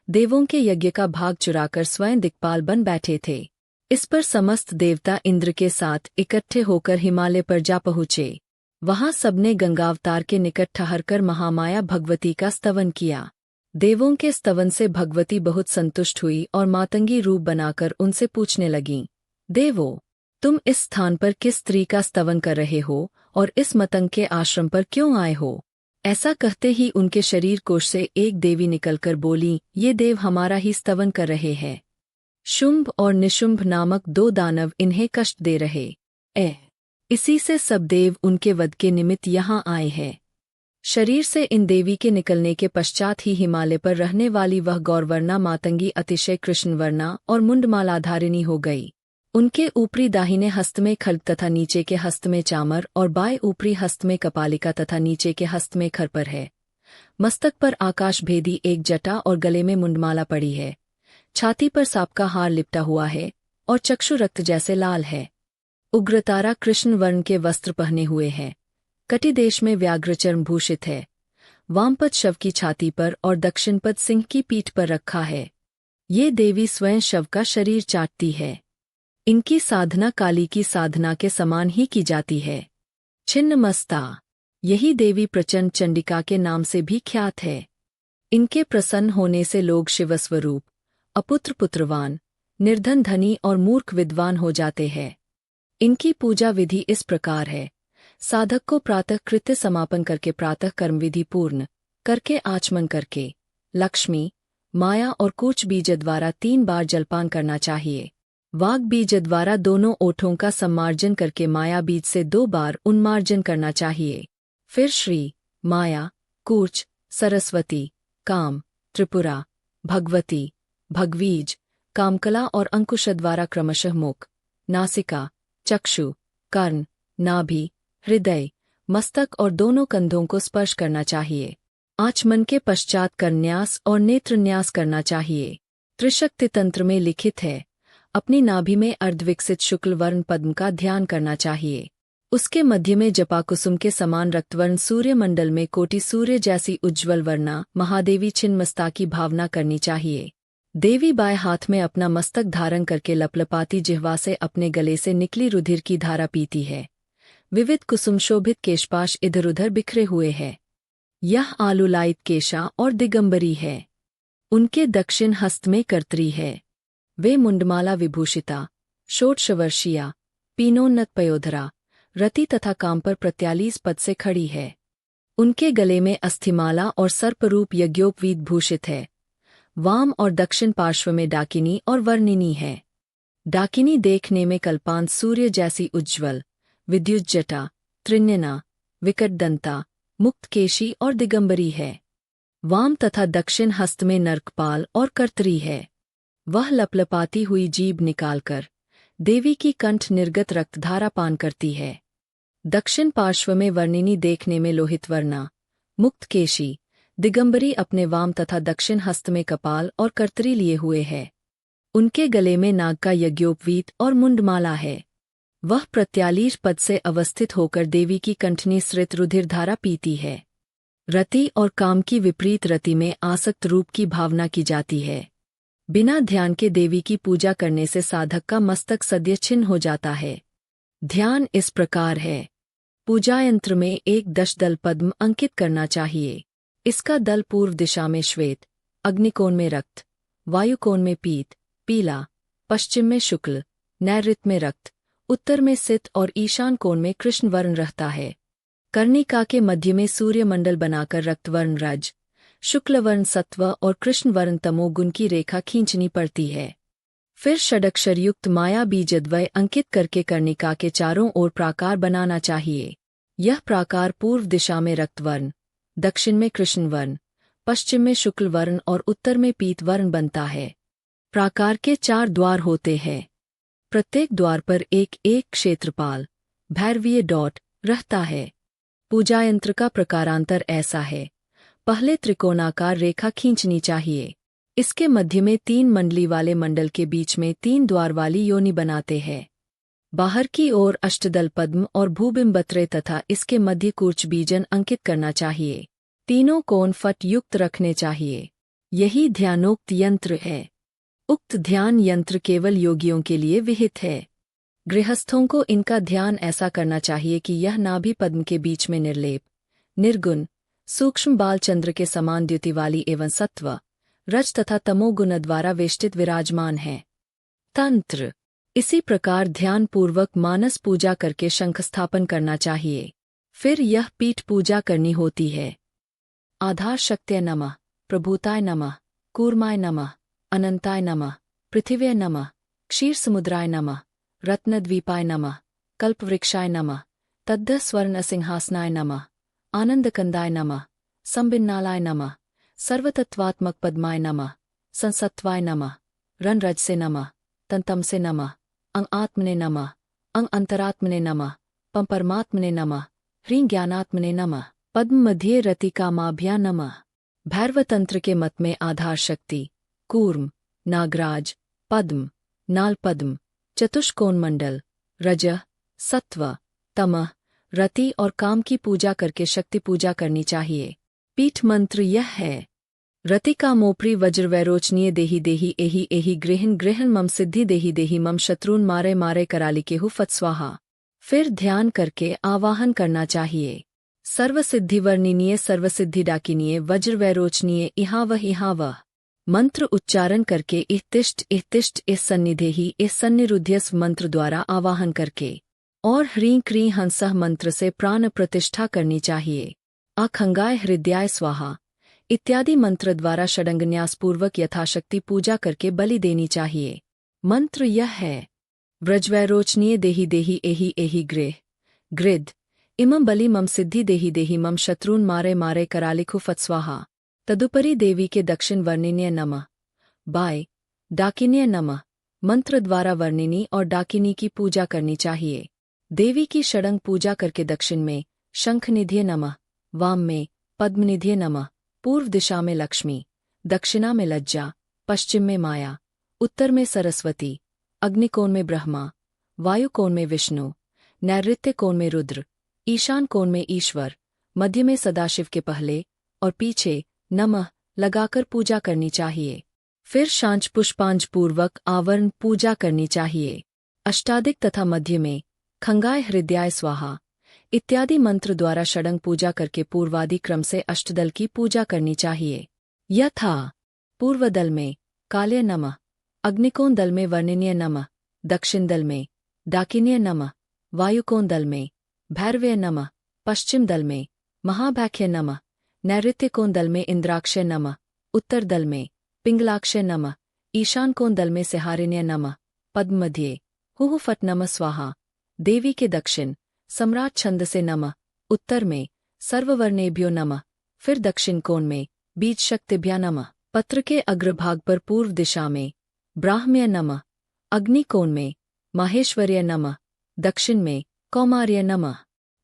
देवों के यज्ञ का भाग चुराकर स्वयं दिक्पाल बन बैठे थे। इस पर समस्त देवता इंद्र के साथ इकट्ठे होकर हिमालय पर जा पहुँचे। वहां सबने गंगावतार के निकट ठहरकर महामाया भगवती का स्तवन किया। देवों के स्तवन से भगवती बहुत संतुष्ट हुई और मातंगी रूप बनाकर उनसे पूछने लगीं, देवो, तुम इस स्थान पर किस स्त्री का स्तवन कर रहे हो और इस मतंग के आश्रम पर क्यों आए हो? ऐसा कहते ही उनके शरीर कोश से एक देवी निकलकर बोली, ये देव हमारा ही स्तवन कर रहे हैं। शुंभ और निशुंभ नामक 2 दानव इन्हें कष्ट दे रहे। इसी से सब देव उनके वध के निमित्त यहाँ आए हैं। शरीर से इन देवी के निकलने के पश्चात ही हिमालय पर रहने वाली वह गौरवर्णा मातंगी अतिशय कृष्णवर्णा और मुंडमालाधारिणी हो गई। उनके ऊपरी दाहिने हस्त में खड्ग तथा नीचे के हस्त में चामर और बाएं ऊपरी हस्त में कपालिका तथा नीचे के हस्त में खरपर है। मस्तक पर आकाश भेदी एक जटा और गले में मुंडमाला पड़ी है। छाती पर सांप का हार लिपटा हुआ है और चक्षु रक्त जैसे लाल है। उग्रतारा कृष्ण वर्ण के वस्त्र पहने हुए है। कटि देश में व्याघ्रचर्म भूषित है। वामपद शव की छाती पर और दक्षिणपद सिंह की पीठ पर रखा है। ये देवी स्वयं शव का शरीर चाटती है। इनकी साधना काली की साधना के समान ही की जाती है। छिन्नमस्ता, यही देवी प्रचंड चंडिका के नाम से भी ख्यात है। इनके प्रसन्न होने से लोग शिवस्वरूप, अपुत्र पुत्रवान, निर्धन धनी और मूर्ख विद्वान हो जाते हैं। इनकी पूजा विधि इस प्रकार है। साधक को प्रातः कृत्य समापन करके प्रातः कर्मविधि पूर्ण करके आचमन करके लक्ष्मी, माया और कूच बीज द्वारा 3 बार जलपान करना चाहिए। वाग बीज द्वारा दोनों ओठों का सम्मार्जन करके माया बीज से 2 बार उन्मार्जन करना चाहिए। फिर श्री, माया, कूच, सरस्वती, काम, त्रिपुरा, भगवती, भगवीज, कामकला और अंकुश द्वारा क्रमशः मुख, नासिका, चक्षु, कर्ण, नाभि, हृदय, मस्तक और दोनों कंधों को स्पर्श करना चाहिए। आचमन के पश्चात करन्यास और नेत्रन्यास करना चाहिए। त्रिशक्ति तंत्र में लिखित है, अपनी नाभि में अर्धविकसित शुक्ल वर्ण पद्म का ध्यान करना चाहिए। उसके मध्य में जपाकुसुम के समान रक्तवर्ण सूर्यमंडल में कोटि सूर्य जैसी उज्ज्वल वर्णा महादेवी छिन्नमस्ता की भावना करनी चाहिए। देवी बाएं हाथ में अपना मस्तक धारण करके लपलपाती जिह्वा से अपने गले से निकली रुधिर की धारा पीती है। विविध कुसुम शोभित केशपाश इधर उधर बिखरे हुए है। यह आलूलायित केशा और दिगंबरी है। उनके दक्षिण हस्त में कर्तरी है। वे मुंडमाला विभूषिता, षोडशवर्षीया, पीनोन्नत पयोधरा, रति तथा काम पर प्रत्यालीस पद से खड़ी है। उनके गले में अस्थिमाला और सर्परूप यज्ञोपवीत भूषित है। वाम और दक्षिण पार्श्व में डाकिनी और वर्णिनी है। डाकिनी देखने में कल्पांत सूर्य जैसी उज्ज्वल, विद्युत जटा, त्रिनयना, विकटदंता, मुक्तकेशी और दिगंबरी है। वाम तथा दक्षिण हस्त में नरकपाल और कर्तरी है। वह लपलपाती हुई जीभ निकालकर देवी की कंठ निर्गत रक्तधारा पान करती है। दक्षिण पार्श्व में वर्णिनी देखने में लोहित वर्णा, मुक्तकेशी, दिगंबरी अपने वाम तथा दक्षिण हस्त में कपाल और कर्तरी लिए हुए है। उनके गले में नाग का यज्ञोपवीत और मुंडमाला है। वह प्रत्यालीस पद से अवस्थित होकर देवी की कंठनी सृत रुधिरधारा पीती है। रति और काम की विपरीत रति में आसक्त रूप की भावना की जाती है। बिना ध्यान के देवी की पूजा करने से साधक का मस्तक सद्य छिन्न हो जाता है। ध्यान इस प्रकार है। पूजा यंत्र में एक दशदल पद्म अंकित करना चाहिए। इसका दल पूर्व दिशा में श्वेत, अग्निकोण में रक्त, वायुकोण में पीत, पीला, पश्चिम में शुक्ल, नैऋत्य में रक्त, उत्तर में सित और ईशान कोण में कृष्ण वर्ण रहता है। कर्णिका के मध्य में सूर्यमंडल बनाकर रक्तवर्ण रज, शुक्लवर्ण सत्व और कृष्णवर्ण तमोगुण की रेखा खींचनी पड़ती है। फिर षडक्षरयुक्त माया बीजद्वय अंकित करके कर्णिका के चारों ओर प्राकार बनाना चाहिए। यह प्राकार पूर्व दिशा में रक्तवर्ण, दक्षिण में कृष्णवर्ण, पश्चिम में शुक्लवर्ण और उत्तर में पीतवर्ण बनता है। प्राकार के 4 द्वार होते हैं। प्रत्येक द्वार पर एक एक क्षेत्रपाल, भैरवीय डॉट रहता है। पूजा यंत्र का प्रकारांतर ऐसा है। पहले त्रिकोणाकार रेखा खींचनी चाहिए। इसके मध्य में 3 मंडली वाले मंडल के बीच में 3 द्वार वाली योनि बनाते हैं। बाहर की ओर अष्टदल पद्म और भूबिंबत्रय तथा इसके मध्य कूर्च बीजन अंकित करना चाहिए। तीनों कोण फट युक्त रखने चाहिए। यही ध्यानोक्त यंत्र है। उक्त ध्यान यंत्र केवल योगियों के लिए विहित है। गृहस्थों को इनका ध्यान ऐसा करना चाहिए कि यह नाभि पद्म के बीच में निर्लेप, निर्गुण, सूक्ष्म बाल चंद्र के समान द्युति वाली एवं सत्व, रज तथा तमोगुण द्वारा वेष्टित विराजमान है। तंत्र। इसी प्रकार ध्यान पूर्वक मानस पूजा करके शंख स्थापन करना चाहिए। फिर यह पीठ पूजा करनी होती है। आधार शक्त्यै नमः, प्रभुताय नमः, कूर्माय नमः, अनंताय नमः, पृथिव्यै नमः, क्षीर समुद्राय नमः, रत्नद्वीपाय नमः, कल्पवृक्षाय नमः, तद्ध स्वर्ण सिंहासनाय नमः, आनंदकंदाय नमः, संबिन्नालाय नमः, सर्वतत्वात्मक पद्माय नमः, संसत्वाय नमः, रणरज से नमः, तंतम से नमः, अंग आत्मने नमः, अंग अंतरात्मने नमः, पम परमात्मने नमः, ह्रीं ज्ञानात्मने नमः, पद्म मध्य रतिकामाभ्या नमः। भैरवतंत्र के मत में आधार शक्ति, कूर्म, नागराज, पद्म, नाल पद्म, चतुष्कोण मंडल, रजः, सत्व, तमः, रति और काम की पूजा करके शक्ति पूजा करनी चाहिए। पीठ मंत्र यह है। रतिकामोप्री वज्रवैरोचनीय देहि देहि एहि एहि गृहन गृहन मम सिद्धि देहि देहि मम शत्रुन मारे मारे कराली केहु फत स्वाहा। फिर ध्यान करके आवाहन करना चाहिए। सर्वसिद्धिवर्णिनीय सर्वसिद्धि डाकिनीय वज्रवैरोचनीय इहावह इहावह। मंत्र उच्चारण करके इह इस सन्निधेहि इस सन्निरुध्यस्व मंत्र द्वारा आवाहन करके और ह्रीं क्रीं हंसः मंत्र से प्राण प्रतिष्ठा करनी चाहिए। आखंगाय हृदयाय स्वाहा इत्यादि मंत्र द्वारा षडंगन्यासपूर्वक यथाशक्ति पूजा करके बलि देनी चाहिए। मंत्र यह है। व्रजवैरोचनीय देहि देहि एहि एहि गृह गृद इमं बलि मम सिद्धि देहि देहि मम शत्रुन मारे मारे करालिखु फत स्वाहा। तदुपरि देवी के दक्षिण वर्णिन्य नमः, बाय डाकिन्य नमः मंत्र द्वारा वर्णिनी और डाकिनी की पूजा करनी चाहिए। देवी की षडंग पूजा करके दक्षिण में शंखनिधिय नमः, वाम में पद्मनिधिय नमः, पूर्व दिशा में लक्ष्मी, दक्षिणा में लज्जा, पश्चिम में माया, उत्तर में सरस्वती, अग्निकोण में ब्रह्मा, वायुकोण में विष्णु, नैऋत्य कोण में रुद्र, ईशान कोण में ईश्वर, मध्य में सदाशिव के पहले और पीछे नमः लगाकर पूजा करनी चाहिए। फिर शांच पुष्पांज पूर्वक आवरण पूजा करनी चाहिए। अष्टादिक तथा मध्य में खंगाय हृदयाय स्वाहा इत्यादि मंत्र द्वारा षडंग पूजा करके पूर्वादि क्रम से अष्टदल की पूजा करनी चाहिए। यथा पूर्व दल में काल्य नमः, अग्निकोण दल में वर्णिन्य नमः, दक्षिण दल में डाकिन्य नमः, वायुकोण दल में भैरव्य नमः, पश्चिम दल में महाभैख्य नमः, नैऋत्य कोण दल में इंद्राक्षय नमः, उत्तर दल में पिंगलाक्षय नमः, ईशान कोण दल में सिहारिन्य नमः, पद्म मध्य हुहु फट नमः स्वाहा। देवी के दक्षिण सम्राट छंद से नमः, उत्तर में सर्ववर्णेभ्यो नमः, फिर दक्षिण कोण में बीज शक्तिभ्या नमः। पत्र के अग्रभाग पर पूर्व दिशा में ब्राह्म्य नमः, अग्नि कोण में माहेश्वर्य नमः, दक्षिण में कौमार्य नमः,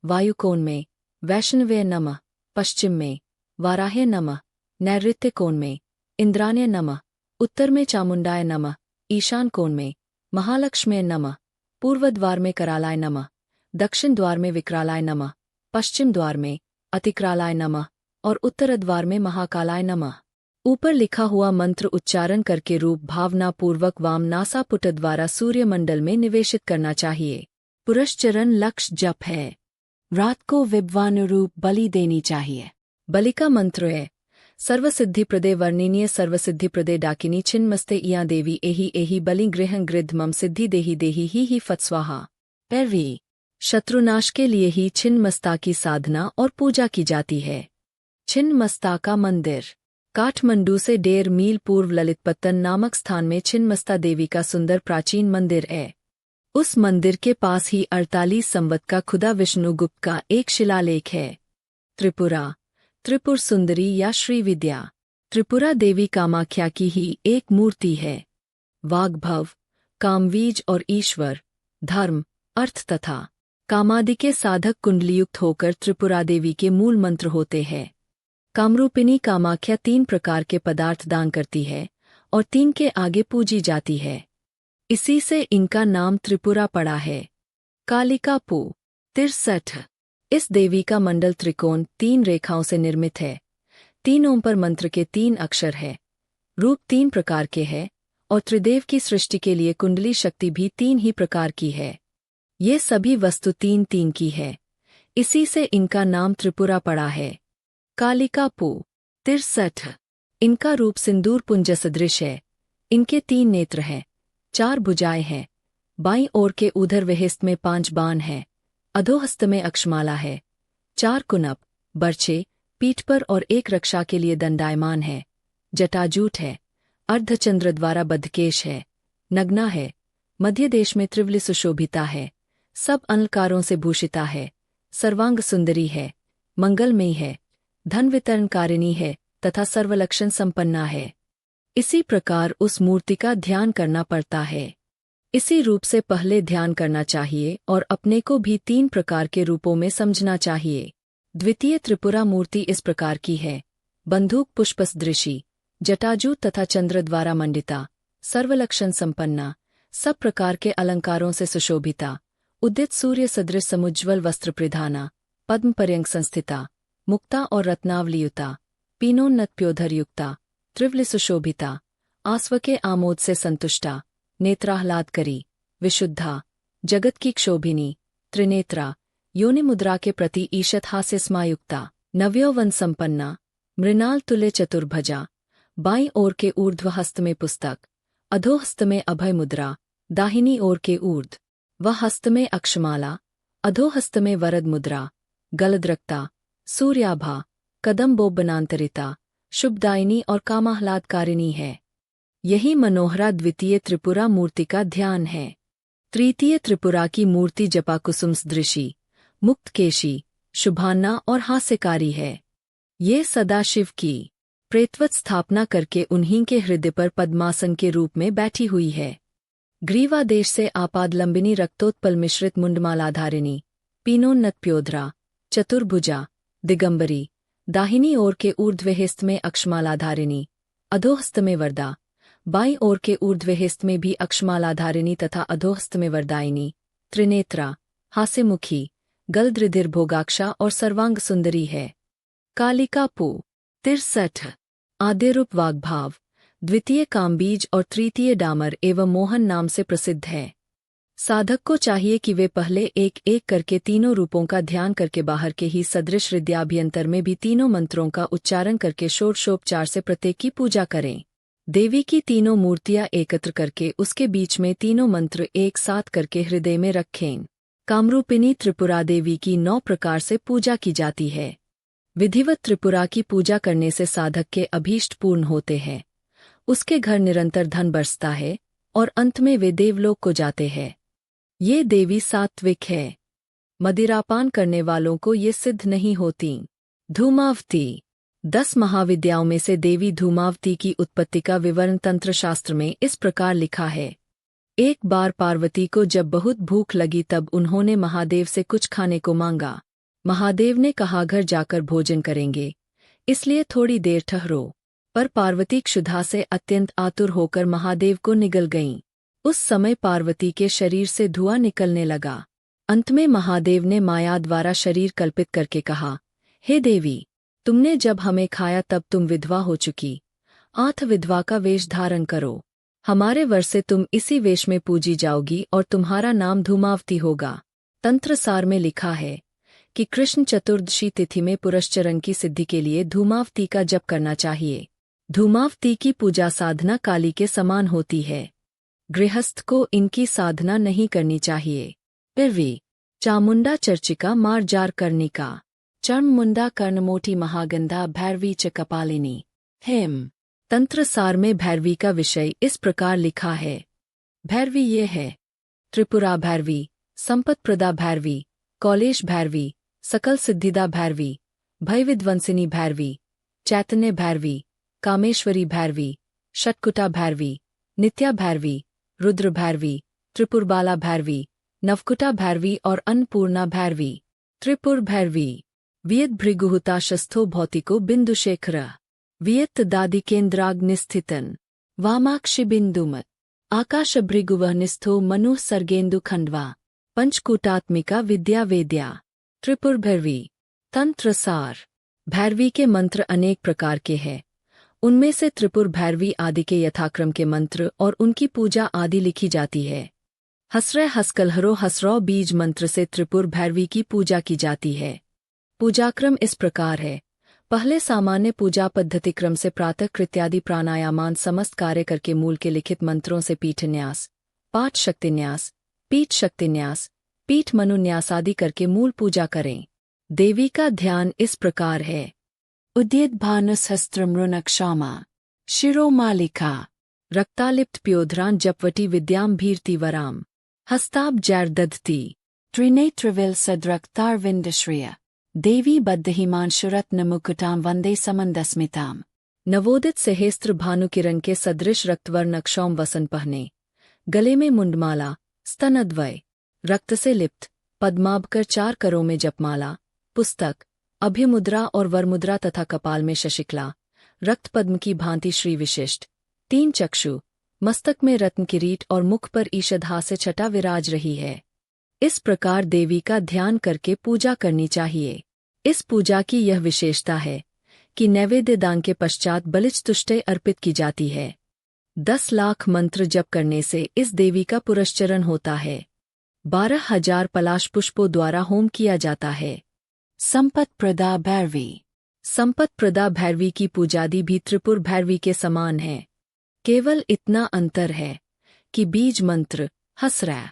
वायुकोण में वैष्णव्य नमः, पश्चिम में वाराह्य नमः, नैऋत्य कोण में इंद्राण्य नमः, उत्तर में चामुंडाय नमः, ईशान कोण में महालक्ष्म्यै नमः, पूर्व द्वार में करालाय नमः, दक्षिण द्वार में विकरालाय नमः, पश्चिम द्वार में अतिक्रालाय नमः और उत्तर द्वार में महाकालाय नमः। ऊपर लिखा हुआ मंत्र उच्चारण करके रूप भावना पूर्वक वाम नासापुट द्वारा सूर्यमंडल में निवेशित करना चाहिए। पुरस्चरण लक्ष्य जप है। रात को विद्वानुरूप बलि देनी चाहिए। बलि का मंत्र है सर्वसिद्धि प्रदे वर्णिनीय सर्वसिद्धि प्रदे डाकिनी छिन्नमस्ते इया देवी एहि एहि बलि गृह गृद्ध मम सिद्धि देहि देहि ही फत्स्वाहा। पैरवी शत्रुनाश के लिए ही छिन्नमस्ता की साधना और पूजा की जाती है। छिन्नमस्ता का मंदिर काठमंडू से 1.5 मील पूर्व ललितपत्तन नामक स्थान में छिन्नमस्ता देवी का सुंदर प्राचीन मंदिर है। उस मंदिर के पास ही 48 संवत का खुदा विष्णुगुप्त का एक शिलालेख है। त्रिपुरा त्रिपुर सुंदरी या श्रीविद्या त्रिपुरा देवी कामाख्या की ही एक मूर्ति है। वाग्भव कामवीज और ईश्वर धर्म अर्थ तथा कामादि के साधक कुंडलीयुक्त होकर त्रिपुरा देवी के मूल मंत्र होते हैं। कामरूपिणी कामाख्या 3 प्रकार के पदार्थ दान करती है और 3 के आगे पूजी जाती है। इसी से इनका नाम त्रिपुरा पड़ा है। कालिका पू 63 इस देवी का मंडल त्रिकोण 3 रेखाओं से निर्मित है। 3 ओम पर मंत्र के 3 अक्षर है। रूप 3 प्रकार के है और त्रिदेव की सृष्टि के लिए कुंडली शक्ति भी 3 ही प्रकार की है। ये सभी वस्तु 3 की है। इसी से इनका नाम त्रिपुरा पड़ा है। कालिका पू 63 इनका रूप सिंदूर पुंज सदृश है। इनके 3 नेत्र हैं, 4 भुजाएं हैं। बाईं ओर के ऊधर विहिस्त में 5 बाण हैं। अधोहस्त में अक्षमाला है। 4 कुनप बर्छे पीठ पर और एक रक्षा के लिए दंडायमान है। जटाजूट है। अर्धचंद्र द्वारा बद्धकेश है। नग्ना है। मध्य देश में त्रिवली सुशोभिता है। सब अलंकारों से भूषिता है। सर्वांग सुंदरी है। मंगलमयी है। धन वितरणकारिणी है तथा सर्वलक्षण संपन्ना है। इसी प्रकार उस मूर्ति का ध्यान करना पड़ता है। इसी रूप से पहले ध्यान करना चाहिए और अपने को भी 3 प्रकार के रूपों में समझना चाहिए। द्वितीय त्रिपुरा मूर्ति इस प्रकार की है। बंदूक पुष्पसदृशी जटाजूट तथा चंद्र द्वारा मंडिता सर्वलक्षण संपन्ना सब प्रकार के अलंकारों से सुशोभिता उदित सूर्य सदृश समुज्ज्वल वस्त्र परिधाना पद्म पर्यंक संस्थिता मुक्ता और रत्नावलियुता पीनोन्नत प्योधरयुक्ता त्रिवली सुशोभिता आस्व के आमोद से संतुष्टा नेत्राह्लाद करी विशुद्धा जगत की क्षोभिनी त्रिनेत्रा योनि मुद्रा के प्रति ईशत हास्य स्मायुक्ता नव्यौवन संपन्ना मृणाल तुल्य चतुर्भजा बाईं ओर के ऊर्ध्व हस्त में पुस्तक अधोहस्त में अभय मुद्रा दाहिनी ओर के ऊर्ध्व व हस्त में अक्षमाला अधोहस्त में वरद मुद्रा गलद्रक्ता सूर्याभा कदम्बोबनांतरिता शुभदायिनी और कामाह्लादकारिणी है। यही मनोहरा द्वितीय त्रिपुरा मूर्ति का ध्यान है। तृतीय त्रिपुरा की मूर्ति जपाकुसुम सदृशी मुक्तकेशी शुभान्ना और हास्यकारी है। ये सदाशिव की प्रेतवत स्थापना करके उन्हीं के हृदय पर पद्मासन के रूप में बैठी हुई है। ग्रीवादेश से आपादलंबिनी रक्तोत्पल मिश्रित मुंडमालाधारिणी पीनोन्नत प्योधरा चतुर्भुजा दिगंबरी दाहिनी ओर के ऊर्ध्वहिस्त में अक्षमालाधारिणी अधोहस्त में वरदा बाईं ओर के ऊर्ध्वहिस्त में भी अक्षमालाधारिणी तथा अधोहस्त में वरदायिनी त्रिनेत्रा हास्यमुखी गलद्रिधिर भोगाक्षा और सर्वांग सुंदरी है। कालिका पू 63 आद्यरूप वाग्भाव द्वितीय कामबीज और तृतीय डामर एवं मोहन नाम से प्रसिद्ध है। साधक को चाहिए कि वे पहले एक एक करके तीनों रूपों का ध्यान करके बाहर के ही सदृश हृदयाभ्यंतर में भी तीनों मंत्रों का उच्चारण करके षोडशोपचार से प्रत्येक की पूजा करें। देवी की तीनों मूर्तियां एकत्र करके उसके बीच में तीनों मंत्र एक साथ करके हृदय में रखें। कामरूपिणी त्रिपुरा देवी की 9 प्रकार से पूजा की जाती है। विधिवत त्रिपुरा की पूजा करने से साधक के अभीष्ट पूर्ण होते हैं। उसके घर निरंतर धन बरसता है और अंत में वे देवलोक को जाते हैं। ये देवी सात्विक है। मदिरापान करने वालों को ये सिद्ध नहीं होती। धूमावती 10 महाविद्याओं में से देवी धूमावती की उत्पत्ति का विवरण तंत्र शास्त्र में इस प्रकार लिखा है। एक बार पार्वती को जब बहुत भूख लगी तब उन्होंने महादेव से कुछ खाने को मांगा। महादेव ने कहा घर जाकर भोजन करेंगे, इसलिए थोड़ी देर ठहरो। पर पार्वती क्षुधा से अत्यंत आतुर होकर महादेव को निगल गईं। उस समय पार्वती के शरीर से धुआं निकलने लगा। अंत में महादेव ने माया द्वारा शरीर कल्पित करके कहा, हे देवी, तुमने जब हमें खाया तब तुम विधवा हो चुकी। आठ विधवा का वेश धारण करो। हमारे वर्ष से तुम इसी वेश में पूजी जाओगी और तुम्हारा नाम धूमावती होगा। तंत्र सार में लिखा है कि कृष्ण चतुर्दशी तिथि में पुरस्चरण की सिद्धि के लिए धूमावती का जप करना चाहिए। धूमावती की पूजा साधना काली के समान होती है। गृहस्थ को इनकी साधना नहीं करनी चाहिए। पिरवी चामुंडा चर्चिका मार्जार कर्णिका चर्ममुंडा कर्णमोटी महागंधा भैरवी च कपालिनी। हेम तंत्र सार में भैरवी का विषय इस प्रकार लिखा है। भैरवी ये है त्रिपुरा भैरवी, संपत्प्रदा भैरवी, कौलेश भैरवी, सकल सिद्धिदा भैरवी, भयविध्वंसिनी भैरवी, चैतन्य भैरवी, कामेश्वरी भैरवी, षटकुटा भैरवी, नित्या भैरवी, रुद्र भैरवी, त्रिपुरबाला भैरवी, नवकुटा भैरवी और अन्नपूर्णा भैरवी। त्रिपुर भैरवी वियत भृगुहुता शस्थो भौतिको बिंदुशेखर वियत दादि केन्द्राग्निस्थितन वामाक्षि बिंदुमत आकाश भृगुवह निस्थो मनुः सर्गेन्दु खंडवा पंचकूटात्मिका विद्या वेद्या। त्रिपुर भैरवी तंत्र सार। भैरवी के मंत्र अनेक प्रकार के हैं। उनमें से त्रिपुर भैरवी आदि के यथाक्रम के मंत्र और उनकी पूजा आदि लिखी जाती है। हसरे हसकलहरो हसरौ बीज मंत्र से त्रिपुर भैरवी की पूजा की जाती है। पूजाक्रम इस प्रकार है। पहले सामान्य पूजा पद्धति क्रम से प्रातः कृत्यादि प्राणायामान समस्त कार्य करके मूल के लिखित मंत्रों से पीठन्यास, पाठ शक्तिन्यास, पीठ शक्तिन्यास, पीठ मनुन्यास आदि करके मूल पूजा करें। देवी का ध्यान इस प्रकार है। उद्यत भानुसहस्त्रमृणक्षामा शिरोमालिका रक्तालिप्त प्योधरान जपवटी विद्याम भीरती वराम हस्ताब जैर्दधती त्रिनेत्रविल सद्रक्तारविंदश्रिय देवी बद्धहिमांशुरत्न मुकुटाम वंदे समंदस्मिताम। नवोदित सहेस्त्र भानुकिरण के सदृश रक्तवर्ण अक्षौम वसन पहने, गले में मुंडमाला, स्तनद्वय, रक्त से लिप्त, पद्माभकर 4 करों में जपमाला, पुस्तक, अभ्यमुद्रा और वरमुद्रा तथा कपाल में शशिकला, रक्त पद्म की भांति श्री विशिष्ट, 3 चक्षु, मस्तक में रत्न किरीट और मुख पर ईषदहास्य छटा विराज रही है। इस प्रकार देवी का ध्यान करके पूजा करनी चाहिए। इस पूजा की यह विशेषता है कि नैवेद्य दान के पश्चात बलिज तुष्टय अर्पित की जाती है। 10 लाख मंत्र जप करने से इस देवी का पुरस्चरण होता है। 12,000 पलाश पुष्पों द्वारा होम किया जाता है। संपत प्रदा भैरवी। संपत प्रदा भैरवी की पूजादि भी त्रिपुर भैरवी के समान है। केवल इतना अंतर है कि बीज मंत्र हसरै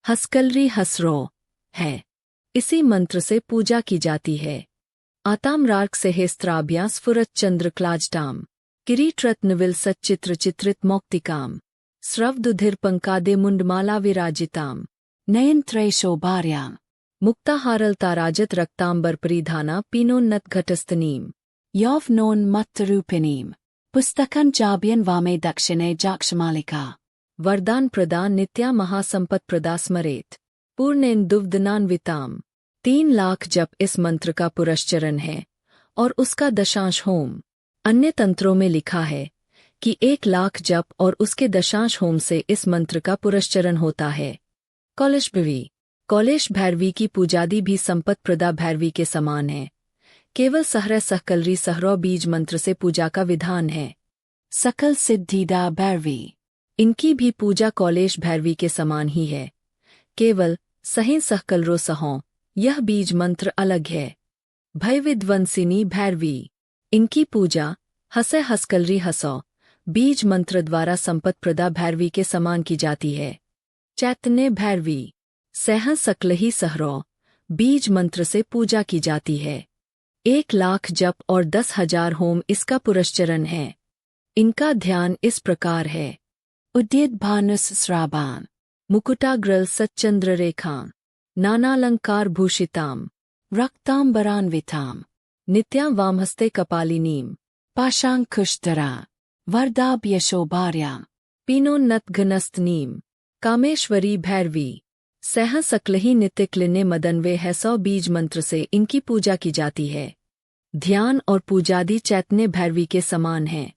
हसकलरी हसरो है। इसी मंत्र से पूजा की जाती है। आताम्रार्क सहेस्त्राभ्यां स्फुरत चंद्रक्लाजटाम किरीटरत्नविल सच्चित्र चित्रित मौक्तिकाम स्रवदुधिर पंकादे मुंडमाला विराजिताम नयनत्रय शोभार्याम मुक्ताहारल ताराजत रक्तांबर परिधाना पीनोन्नत घटस्तनीम यौवनोन मत्तरूपिणीम पुस्तकन जाबियन वामे दक्षिणे जाक्षमालिका वरदान प्रदान नित्या महासंपत प्रदा स्मरेत पूर्णेन्दुवदनान्विताम। 3 लाख जप इस मंत्र का पुरस्चरण है और उसका दशांश होम। अन्य तंत्रों में लिखा है कि 1 लाख जप और उसके दशांश होम से इस मंत्र का पुरस्चरण होता है। कौलेश भैरवी। कौलेश भैरवी की पूजादि भी संपत प्रदा भैरवी के समान है। केवल सहरे सहकलरी सहरौ बीज मंत्र से पूजा का विधान है। सकल सिद्धिदा भैरवी। इनकी भी पूजा कौलेश भैरवी के समान ही है। केवल सहें सहकलरो सहों यह बीज मंत्र अलग है। भयविध्वंसिनी भैरवी। इनकी पूजा हसे हसकलरी हसौ बीज मंत्र द्वारा संपत प्रदा भैरवी के समान की जाती है। चैतन्य भैरवी। सह सकलही सहरौ बीज मंत्र से पूजा की जाती है। 1 लाख जप और 10,000 होम इसका पुरस्चरण है। इनका ध्यान इस प्रकार है। उद्यत भानुस स्राबान मुकुटाग्रल सच्चंद्र रेखां नानालंकार भूषिताम रक्तांबरान्विताम नित्यां वामहस्ते कपालिनीम पाशांकुशधरा वरदाभ्यशोभार्यां पीनोन्नत घनस्तनीम। कामेश्वरी भैरवी। सह सकलही नित्य क्लिने मदनवे है 100 बीज मंत्र से इनकी पूजा की जाती है। ध्यान और पूजादि चैतन्य भैरवी के समान है।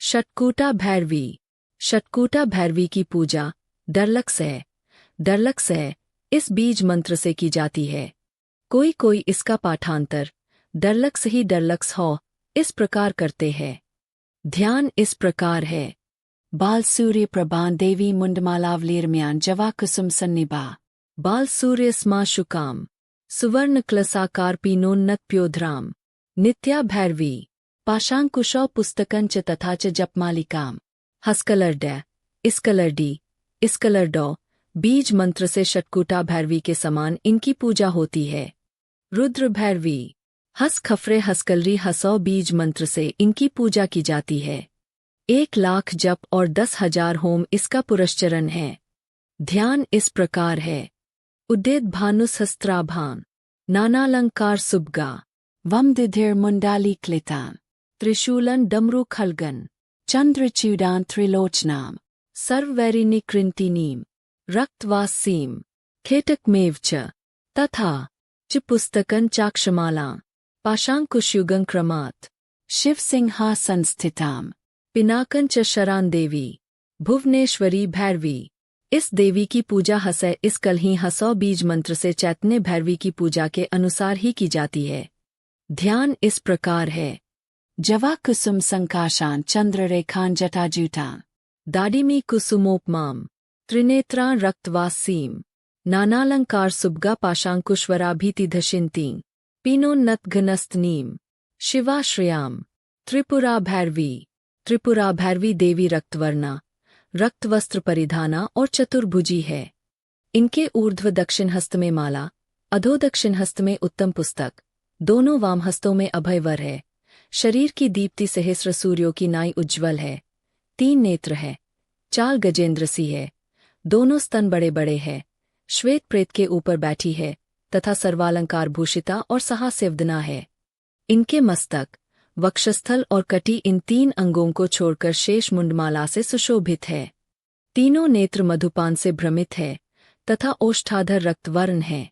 षटकूटा भैरवी। षटकूटा भैरवी की पूजा डरलक्स है इस बीज मंत्र से की जाती है। कोई कोई इसका पाठांतर डरलक्स ही डरलक्स हो इस प्रकार करते हैं। ध्यान इस प्रकार है। बाल सूर्य प्रभान देवी मुंडमालावलीर्म्यान जवा कुसुम सन्निभा बाल सूर्य स्मा शुकाम सुवर्ण क्लसाकार पीनोन्नत प्योधराम नित्या भैरवी पाशांकुशौ पुस्तकंच तथा च जपमालिकाम हस्कलरडै इस्कलरडी इस्कलरडौ बीज मंत्र से षटकुटा भैरवी के समान इनकी पूजा होती है। रुद्र भैरवी हस खफरे हस्कलरी हसौ बीज मंत्र से इनकी पूजा की जाती है। 1,00,000 जप और 10,000 होम इसका पुरस्चरण है। ध्यान इस प्रकार है। उद्देद भानुसहस्त्राभान नानालंकार सुबगा वम दिधिर मुंडाली क्लितान त्रिशूलन डमरू खलगन चंद्रच्यूडान त्रिलोचनाम सर्ववैरिणी कृंतिनीम रक्तवासीम खेटकमेव च तथा च पुस्तकन चाक्षमाला पाशांकुशयुगं क्रमात् शिवसिंहासन स्थिताम पिनाकन च शरान देवी भुवनेश्वरी भैरवी। इस देवी की पूजा हसै इस कलही हसौ बीज मंत्र से चैतन्य भैरवी की पूजा के अनुसार ही की जाती है। ध्यान इस प्रकार है। जवा कुसुम संकाशान चंद्ररेखान जटाजूटान दाडिमी कुसुमोपमाम त्रिनेत्रान रक्तवासीम नानालंकार सुबगा पाशांकुश्वराभीतिधशिन्तीं पीनोन्नत घनस्तनीम शिवाश्रयाम त्रिपुरा भैरवी। त्रिपुरा भैरवी देवी रक्तवर्णा रक्तवस्त्र परिधाना और चतुर्भुजी है। इनके ऊर्ध्व दक्षिण हस्त में माला, अधो दक्षिण हस्त में उत्तम पुस्तक, दोनों वाम हस्तों में अभयवर है। शरीर की दीप्ति सहस्र सूर्यों की नाई उज्ज्वल है। 3 नेत्र है। चाल गजेंद्र सी है। दोनों स्तन बड़े बड़े है। श्वेत प्रेत के ऊपर बैठी है तथा सर्वालंकार भूषिता और सहास्यवदना है। इनके मस्तक, वक्षस्थल और कटी इन 3 अंगों को छोड़कर शेष मुंडमाला से सुशोभित है। तीनों नेत्र मधुपान से भ्रमित है तथा ओष्ठाधर रक्तवर्ण है।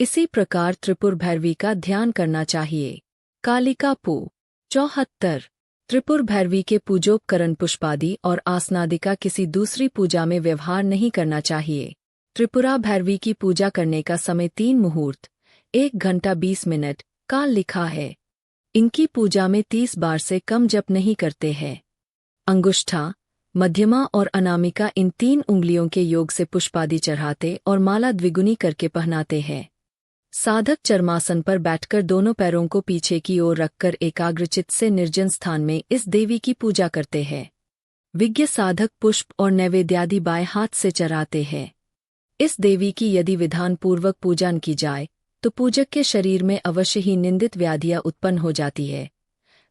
इसी प्रकार त्रिपुर भैरवी का ध्यान करना चाहिए। कालिका पू 74। त्रिपुर भैरवी के पूजोपकरण पुष्पादि और आसनादि का किसी दूसरी पूजा में व्यवहार नहीं करना चाहिए। त्रिपुरा भैरवी की पूजा करने का समय 3 मुहूर्त 1 घंटा 20 मिनट काल लिखा है। इनकी पूजा में 30 बार से कम जप नहीं करते हैं। अंगुष्ठा, मध्यमा और अनामिका इन 3 उंगलियों के योग से पुष्पादि चढ़ाते और माला द्विगुनी करके पहनाते हैं। साधक चर्मासन पर बैठकर दोनों पैरों को पीछे की ओर रखकर एकाग्रचित्त से निर्जन स्थान में इस देवी की पूजा करते हैं। विज्ञ साधक पुष्प और नैवेद्यादि बाएं हाथ से चढ़ाते हैं। इस देवी की यदि विधान पूर्वक पूजन की जाए तो पूजक के शरीर में अवश्य ही निंदित व्याधियां उत्पन्न हो जाती है।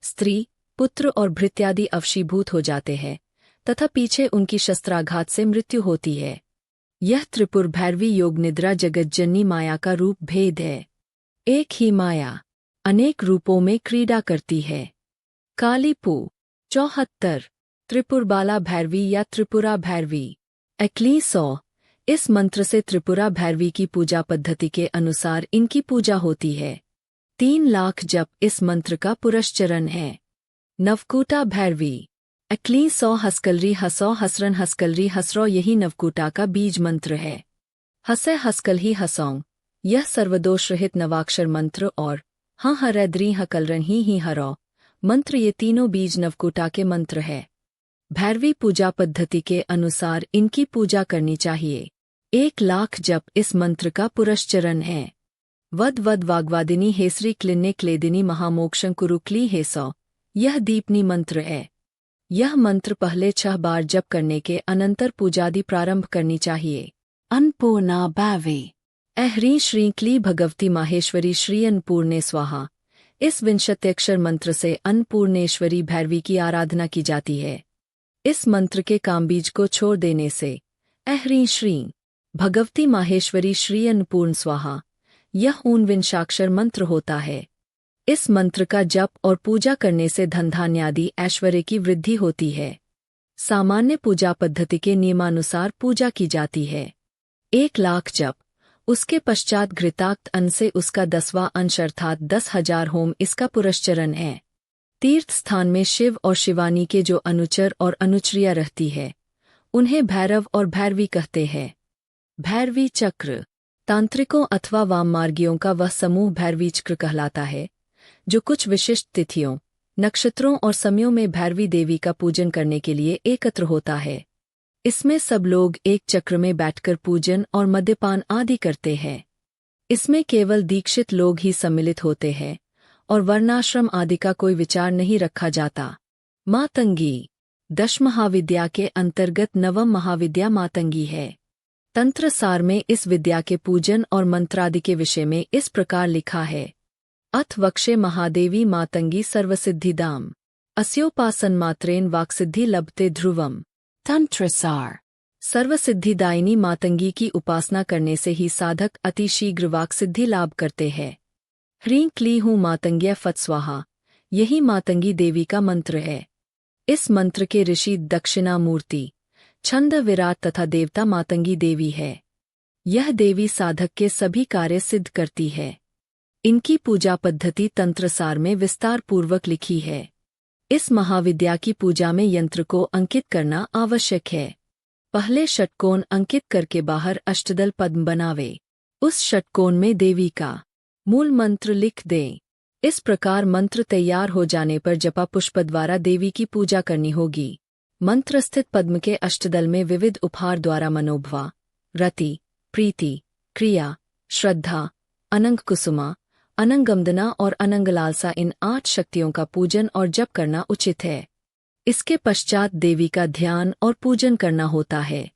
स्त्री, पुत्र और भृत्यादि अवशीभूत हो जाते हैं तथा पीछे उनकी शस्त्राघात से मृत्यु होती है। यह त्रिपुर भैरवी योग निद्रा जगज्जननी माया का रूप भेद है। एक ही माया अनेक रूपों में क्रीड़ा करती है। कालीपू 74। त्रिपुर बाला भैरवी या त्रिपुरा भैरवी 100। इस मंत्र से त्रिपुरा भैरवी की पूजा पद्धति के अनुसार इनकी पूजा होती है। 3 लाख जप इस मंत्र का पुरस्चरण है। नवकूटा भैरवी 100 हस्कलरी हसौ हसरन हस्कलरी हसरौ यही नवकूटा का बीज मंत्र है। हसै हस्कल ही हसौं यह सर्वदोष रहित नवाक्षर मंत्र और हाँ हरद्री हकलरन ही हरौ मंत्र ये तीनों बीज नवकूटा के मंत्र है। भैरवी पूजा पद्धति के अनुसार इनकी पूजा करनी चाहिए। 1 लाख जप इस मंत्र का पुरस्चरण है। वद वद वाग्वादिनी हेसरी क्लिन्ने क्लेदिनी महामोक्षं कुरुक्ली हेसौ यह दीपनी मंत्र है। यह मंत्र पहले 6 बार जप करने के अनंतर पूजादि प्रारंभ करनी चाहिए। अन्नपूर्णा भैरवी ह्रीं श्रीं क्ली भगवती माहेश्वरी श्री अन्नपूर्णे स्वाहा। इस विंशत्यक्षर मंत्र से अन्नपूर्णेश्वरी भैरवी की आराधना की जाती है। इस मंत्र के कामबीज को छोड़ देने से ह्रीं श्रीं भगवती माहेश्वरी श्री अन्नपूर्ण स्वाहा यह ऊनविंशाक्षर मंत्र होता है। इस मंत्र का जप और पूजा करने से धनधान्यादि ऐश्वर्य की वृद्धि होती है। सामान्य पूजा पद्धति के नियमानुसार पूजा की जाती है। 1 लाख जप, उसके पश्चात घृताक्त अन्न से उसका 10वां अंश अर्थात 10,000 होम इसका पुरस्चरण है। तीर्थ स्थान में शिव और शिवानी के जो अनुचर और अनुचरिया रहती है उन्हें भैरव और भैरवी कहते हैं। भैरवी चक्र तांत्रिकों अथवा वाममार्गियों का वह समूह भैरवी चक्र कहलाता है जो कुछ विशिष्ट तिथियों, नक्षत्रों और समयों में भैरवी देवी का पूजन करने के लिए एकत्र होता है। इसमें सब लोग एक चक्र में बैठकर पूजन और मद्यपान आदि करते हैं। इसमें केवल दीक्षित लोग ही सम्मिलित होते हैं और वर्णाश्रम आदि का कोई विचार नहीं रखा जाता। मातंगी 10 महाविद्या के अंतर्गत नवम महाविद्या मातंगी है। तंत्र सार में इस विद्या के पूजन और मंत्रादि के विषय में इस प्रकार लिखा है। अथ वक्षे महादेवी मातंगी सर्वसिद्धिदाम अस्योपासन मात्रेन वाक्सिद्धि लभते ध्रुवम। तंत्र सार सर्वसिद्धिदायिनी मातंगी की उपासना करने से ही साधक अति शीघ्र वाक्सिद्धि लाभ करते हैं। ह्रीं क्ली हूँ मातंग्य फट स्वाहा, यही मातंगी देवी का मंत्र है। इस मंत्र के ऋषि दक्षिणामूर्ति, छंद विराट तथा देवता मातंगी देवी है। यह देवी साधक के सभी कार्य सिद्ध करती है। इनकी पूजा पद्धति तंत्रसार में विस्तार पूर्वक लिखी है। इस महाविद्या की पूजा में यंत्र को अंकित करना आवश्यक है। पहले षटकोण अंकित करके बाहर अष्टदल पद्म बनावे। उस षटकोण में देवी का मूल मंत्र लिख दें। इस प्रकार मंत्र तैयार हो जाने पर जपा पुष्प द्वारा देवी की पूजा करनी होगी। मंत्र स्थित पद्म के अष्टदल में विविध उपहार द्वारा मनोभवा, रति, प्रीति, क्रिया, श्रद्धा, अनंग कुसुमा, अनंगमदना और अनंगलालसा इन 8 शक्तियों का पूजन और जप करना उचित है। इसके पश्चात देवी का ध्यान और पूजन करना होता है।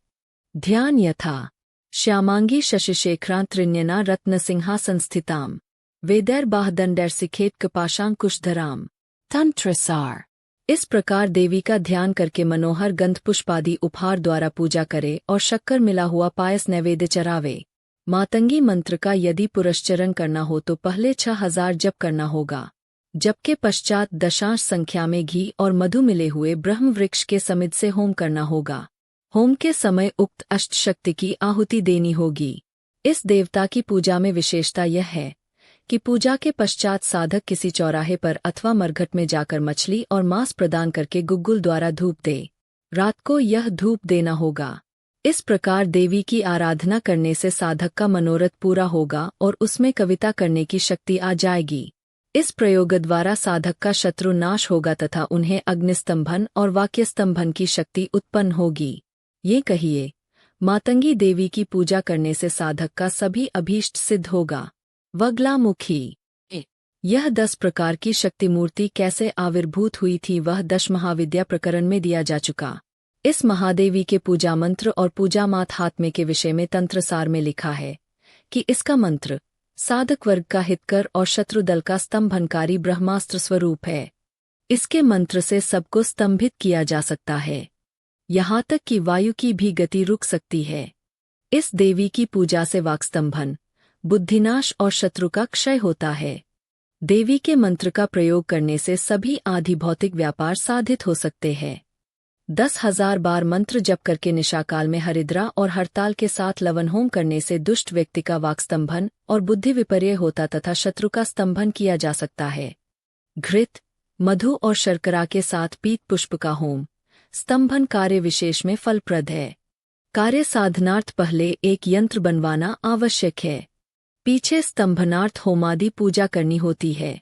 ध्यान यथा श्यामांगी शशिशेखरांत्रिण्यना रत्नसिंहासनस्थिताम वेदैर्बाहदंडैर्सिखेत कपाशांकुशधराम। तंत्रसार इस प्रकार देवी का ध्यान करके मनोहर गंध पुष्पादि उपहार द्वारा पूजा करे और शक्कर मिला हुआ पायस नैवेद्य चढ़ावे। मातंगी मंत्र का यदि पुरस्चरण करना हो तो पहले 6000 जप करना होगा। जप के पश्चात दशांश संख्या में घी और मधु मिले हुए ब्रह्म वृक्ष के समिध से होम करना होगा। होम के समय उक्त अष्टशक्ति की आहुति देनी होगी। इस देवता की पूजा में विशेषता यह है कि पूजा के पश्चात साधक किसी चौराहे पर अथवा मरघट में जाकर मछली और मांस प्रदान करके गुग्गुल द्वारा धूप दे। रात को यह धूप देना होगा। इस प्रकार देवी की आराधना करने से साधक का मनोरथ पूरा होगा और उसमें कविता करने की शक्ति आ जाएगी। इस प्रयोग द्वारा साधक का शत्रु नाश होगा तथा उन्हें अग्निस्तंभन और वाक्यस्तंभन की शक्ति उत्पन्न होगी। ये कहिए, मातंगी देवी की पूजा करने से साधक का सभी अभीष्ट सिद्ध होगा। वग्लामुखी यह 10 प्रकार की शक्ति मूर्ति कैसे आविर्भूत हुई थी वह 10 महाविद्या प्रकरण में दिया जा चुका। इस महादेवी के पूजा मंत्र और पूजा माहात्म्य के विषय में तंत्रसार में लिखा है कि इसका मंत्र साधक वर्ग का हितकर और शत्रु दल का स्तंभनकारी ब्रह्मास्त्र स्वरूप है। इसके मंत्र से सबको स्तंभित किया जा सकता है, यहाँ तक कि वायु की भी गति रुक सकती है। इस देवी की पूजा से वाक्स्तंभन, बुद्धिनाश और शत्रु का क्षय होता है। देवी के मंत्र का प्रयोग करने से सभी आदि भौतिक व्यापार साधित हो सकते हैं। 10,000 बार मंत्र जप करके निशाकाल में हरिद्रा और हड़ताल के साथ लवन होम करने से दुष्ट व्यक्ति का वाक्स्तंभन और बुद्धि विपर्य होता तथा शत्रु का स्तंभन किया जा सकता है। घृत, मधु और शर्करा के साथ पीत पुष्प का होम स्तंभन कार्य विशेष में फलप्रद है। कार्य साधनार्थ पहले एक यंत्र बनवाना आवश्यक है, पीछे स्तंभनार्थ होमादि पूजा करनी होती है।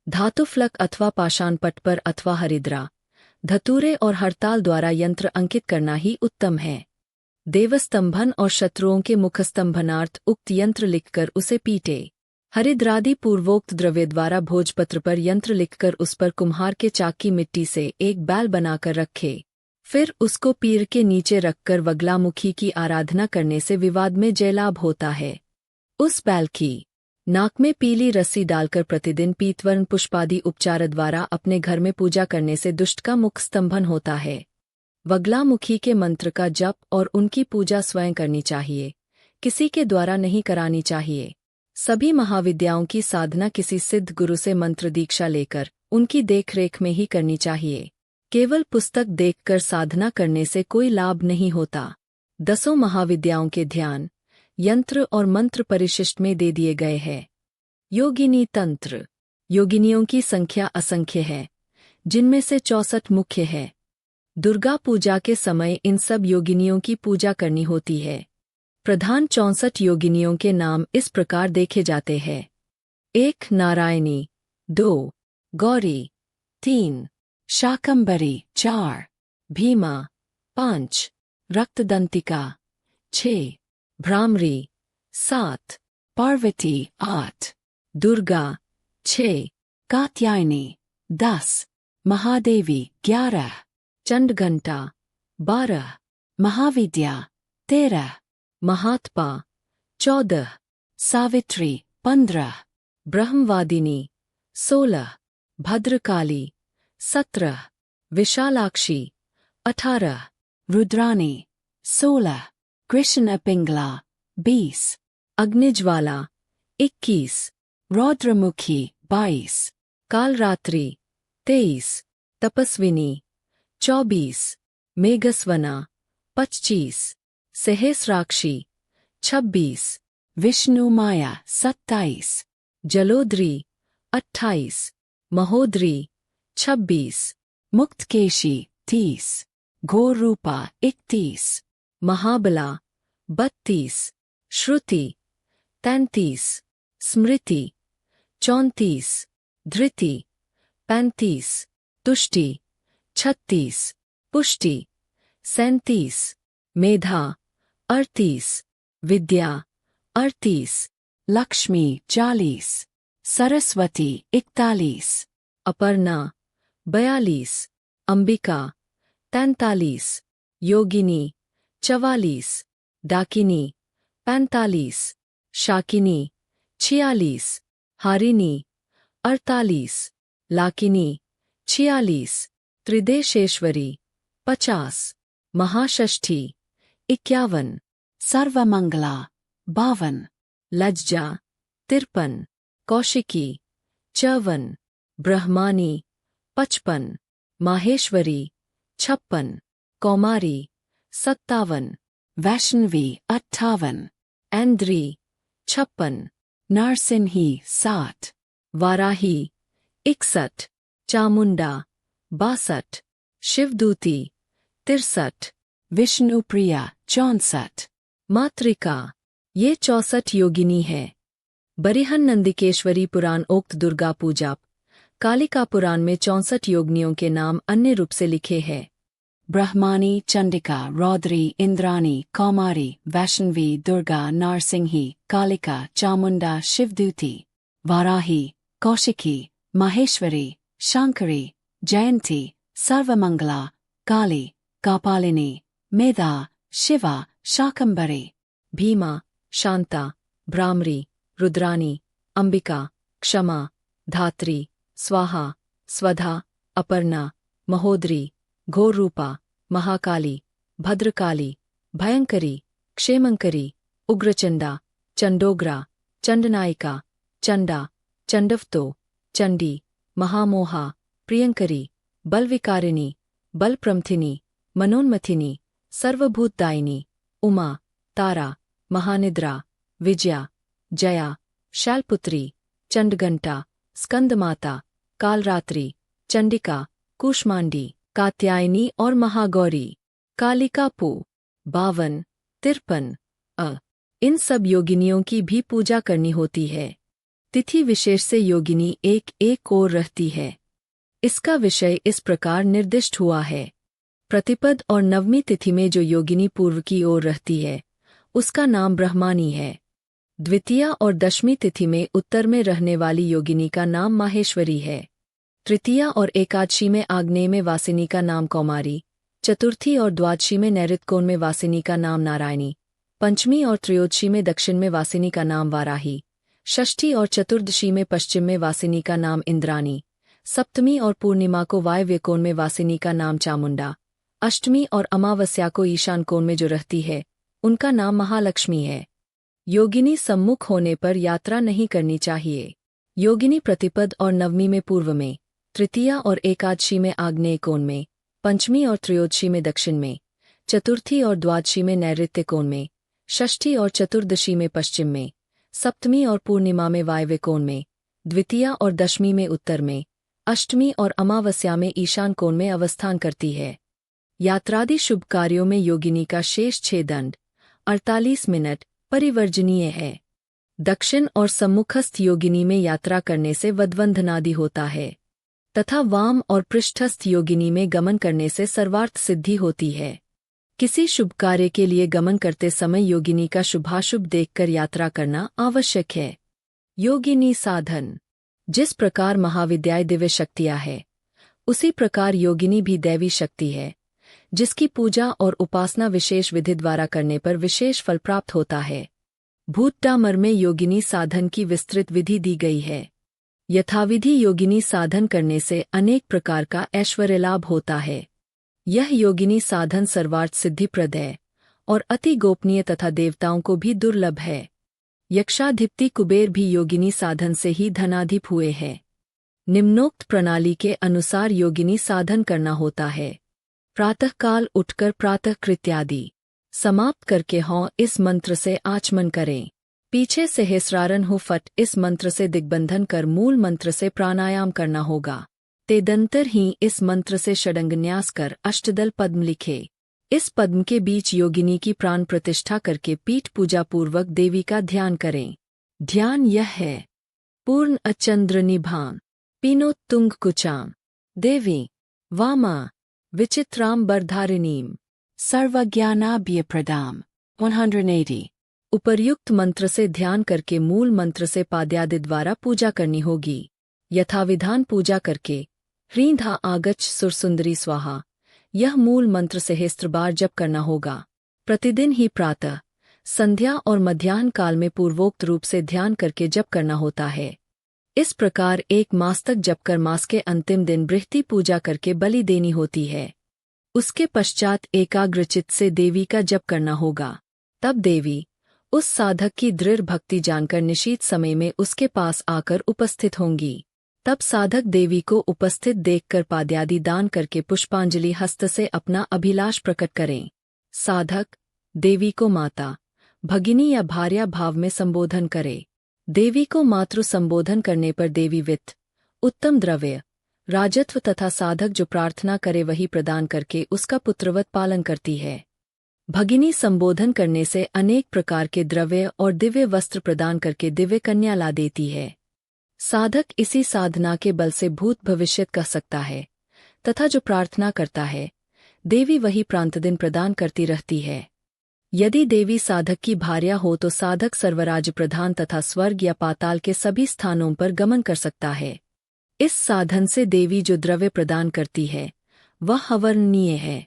धातुफलक अथवा पाषाण पट पर अथवा हरिद्रा, धतूरे और हड़ताल द्वारा यंत्र अंकित करना ही उत्तम है। देवस्तंभन और शत्रुओं के मुखस्तंभनार्थ उक्त यंत्र लिखकर उसे पीटे। हरिद्रादि पूर्वोक्त द्रव्य द्वारा भोजपत्र पर यंत्र लिखकर उस पर कुम्हार के चाक की मिट्टी से एक बैल बनाकर रखे। फिर उसको पीर के नीचे रखकर वग्लामुखी की आराधना करने से विवाद में जयलाभ होता है। उस बैल की नाक में पीली रस्सी डालकर प्रतिदिन पीतवर्ण पुष्पादि उपचार द्वारा अपने घर में पूजा करने से दुष्ट का मुख स्तंभन होता है। वग्लामुखी के मंत्र का जप और उनकी पूजा स्वयं करनी चाहिए, किसी के द्वारा नहीं करानी चाहिए। सभी महाविद्याओं की साधना किसी सिद्ध गुरु से मंत्र दीक्षा लेकर उनकी देखरेख में ही करनी चाहिए। केवल पुस्तक देखकर साधना करने से कोई लाभ नहीं होता। 10 महाविद्याओं के ध्यान, यंत्र और मंत्र परिशिष्ट में दे दिए गए हैं। योगिनी तंत्र, योगिनियों की संख्या असंख्य है, जिनमें से 64 मुख्य है। दुर्गा पूजा के समय इन सब योगिनियों की पूजा करनी होती है। प्रधान 64 योगिनियों के नाम इस प्रकार देखे जाते हैं। 1 नारायणी, 2 गौरी, 3 शाकंभरी, 4 भीमा, 5 रक्तदंतिका 6, भ्रामरी 7, पार्वती 8, दुर्गा 6, कात्यायनी 10, महादेवी 11, चंडघंटा 12, महाविद्या 13, महात्पा 14, सावित्री 15, ब्रह्मवादिनी 16, भद्रकाली 17, विशालाक्षी 18, रुद्रानी 16, कृष्ण पिंगला 20, अग्निज्वाला 21, रौद्रमुखी 22, कालरात्रि 23, तपस्विनी 24, मेघस्वना 25, सहस्राक्षी 26, विष्णु माया 27, जलोद्री 28, महोद्री 26, मुक्तकेशी 30, घोर रूपा 31, महाबला 32, श्रुति 33, स्मृति 34, धृति 35, तुष्टि 36, पुष्टि 37, मेधा 38, विद्या 38, लक्ष्मी 40, सरस्वती 41, अपर्णा 42, अंबिका 43, योगिनी 44, डाकिनी 45, शाकिनी 46, हारिनी 48, लाकिनी 46, त्रिदेशेश्वरी 50, महाषष्ठी 51, सर्वमंगला 52, लज्जा 53, कौशिकी 54, ब्रह्मानी 55, माहेश्वरी 56, कौमारी 57, वैष्णवी 58, ऐन्द्री 56, नारसिंही 60, वाराही 61, चामुंडा 62, शिवदूती 63, विष्णुप्रिया 64, मातृका ये 64 योगिनी है। बरिहन नंदिकेश्वरी पुराण उक्त दुर्गा पूजा कालिका पुराण में 64 योगिनियों के नाम अन्य रूप से लिखे हैं। ब्रह्मानी, चंडिका, रौद्री, इंद्राणी, कौमारी, वैष्णवी, दुर्गा, नारसिंही, कालिका, चामुंडा, शिवदूती, वाराही, कौशिकी, माहेश्वरी, शांकरी, जयंती, सर्वमंगला, काली, कापालिनी, मेधा, शिवा, शाकंभरी, भीमा, शांता, भ्रामरी, रुद्रानी, अंबिका, क्षमा, धात्री, स्वाहा, स्वधा, अपर्णा, महोदरी, घोररूपा, महाकाली, भद्रकाली, भयंकरी, क्षेमंकरी, उग्रचंडा, चंडोग्रा, चंडनायिका, चंडा, चंडवतो, चंडी, महामोहा, प्रियंकरी, बलविकारिणी, बलप्रमथिनी, मनोन्मथिनी, सर्वभूतदायिनी, उमा, तारा, महानिद्रा, विजया, जया, शैलपुत्री, चंडघंटा, स्कंदमाता, कालरात्रि, चंडिका, कूष्मांडी, कात्यायनी और महागौरी, कालिका पू 52, 53, इन सब योगिनियों की भी पूजा करनी होती है। तिथि विशेष से योगिनी एक एक ओर रहती है। इसका विषय इस प्रकार निर्दिष्ट हुआ है। प्रतिपद और नवमी तिथि में जो योगिनी पूर्व की ओर रहती है उसका नाम ब्रह्मानी है। द्वितीया और दशमी तिथि में उत्तर में रहने वाली योगिनी का नाम माहेश्वरी है। तृतीया और एकादशी में आग्नेय में वासिनी का नाम कौमारी, चतुर्थी और द्वादशी में नैऋत्य कोण में वासिनी का नाम नारायणी, पंचमी और त्रयोदशी में दक्षिण में वासिनी का नाम वाराही, षष्ठी और चतुर्दशी में पश्चिम में वासिनी का नाम इंद्राणी, सप्तमी और पूर्णिमा को वायव्य कोण में वासिनी का नाम चामुंडा, अष्टमी और अमावस्या को ईशान कोण में जो रहती है उनका नाम महालक्ष्मी है। योगिनी सम्मुख होने पर यात्रा नहीं करनी चाहिए। योगिनी प्रतिपद और नवमी में पूर्व में, तृतीया और एकादशी में आग्नेय कोण में, पंचमी और त्रयोदशी में दक्षिण में, चतुर्थी और द्वादशी में नैऋत्य कोण में, षष्ठी और चतुर्दशी में पश्चिम में, सप्तमी और पूर्णिमा में वायव्य कोण में, द्वितीया और दशमी में उत्तर में, अष्टमी और अमावस्या में ईशान कोण में अवस्थान करती है। यात्रादि शुभ कार्यों में योगिनी का शेष 6 दंड 48 मिनट परिवर्जनीय है। दक्षिण और सम्मुखस्थ योगिनी में यात्रा करने से वद्वंधनादि होता है तथा वाम और पृष्ठस्थ योगिनी में गमन करने से सर्वार्थ सिद्धि होती है। किसी शुभ कार्य के लिए गमन करते समय योगिनी का शुभाशुभ देखकर यात्रा करना आवश्यक है। योगिनी साधन। जिस प्रकार महाविद्याएं दिव्य शक्तियां है, उसी प्रकार योगिनी भी दैवी शक्ति है, जिसकी पूजा और उपासना विशेष विधि द्वारा करने पर विशेष फल प्राप्त होता है। भूतडामर में योगिनी साधन की विस्तृत विधि दी गई है। यथाविधि योगिनी साधन करने से अनेक प्रकार का ऐश्वर्य लाभ होता है। यह योगिनी साधन सर्वार्थ सिद्धिप्रद है और अति गोपनीय तथा देवताओं को भी दुर्लभ है। यक्षाधिपति कुबेर भी योगिनी साधन से ही धनाधिप हुए हैं। निम्नोक्त प्रणाली के अनुसार योगिनी साधन करना होता है। प्रातःकाल उठकर प्रातः कृत्यादि समाप्त करके हों इस मंत्र से आचमन करें। पीछे से हेसरारन हो फट इस मंत्र से दिग्बंधन कर मूल मंत्र से प्राणायाम करना होगा। तेदंतर ही इस मंत्र से षडंगन्यास कर अष्टदल पद्म लिखे। इस पद्म के बीच योगिनी की प्राण प्रतिष्ठा करके पीठ पूजा पूर्वक देवी का ध्यान करें। ध्यान यह है। पूर्ण अचंद्र निभान पीनोत्तुंग कुचाम देवी वामा विचित्राम बरधारिणीम सर्वज्ञानाभ्य प्रदाम 180। उपर्युक्त मंत्र से ध्यान करके मूल मंत्र से पाद्यादि द्वारा पूजा करनी होगी। यथाविधान पूजा करके ह्रीं धा आगच्छ सुरसुंदरी स्वाहा यह मूल मंत्र सहस्त्र बार जप करना होगा। प्रतिदिन ही प्रातः, संध्या और मध्याह्न काल में पूर्वोक्त रूप से ध्यान करके जप करना होता है। इस प्रकार 1 मास तक जप कर मास के अंतिम दिन बृहति पूजा करके बलि देनी होती है। उसके पश्चात एकाग्रचित्त से देवी का जप करना होगा। तब देवी उस साधक की दृढ़ भक्ति जानकर निशीत समय में उसके पास आकर उपस्थित होंगी। तब साधक देवी को उपस्थित देखकर पाद्यादि दान करके पुष्पांजलि हस्त से अपना अभिलाष प्रकट करें। साधक देवी को माता, भगिनी या भार्या भाव में संबोधन करे। देवी को मातृ संबोधन करने पर देवी वित्त, उत्तम द्रव्य, राजत्व तथा साधक जो प्रार्थना करे वही प्रदान करके उसका पुत्रवत पालन करती है। भगिनी संबोधन करने से अनेक प्रकार के द्रव्य और दिव्य वस्त्र प्रदान करके दिव्य कन्या ला देती है। साधक इसी साधना के बल से भूत भविष्यत कह सकता है तथा जो प्रार्थना करता है देवी वही प्रांतदिन प्रदान करती रहती है। यदि देवी साधक की भार्या हो तो साधक सर्वराज प्रधान तथा स्वर्ग या पाताल के सभी स्थानों पर गमन कर सकता है। इस साधन से देवी जो द्रव्य प्रदान करती है वह अवर्णनीय है।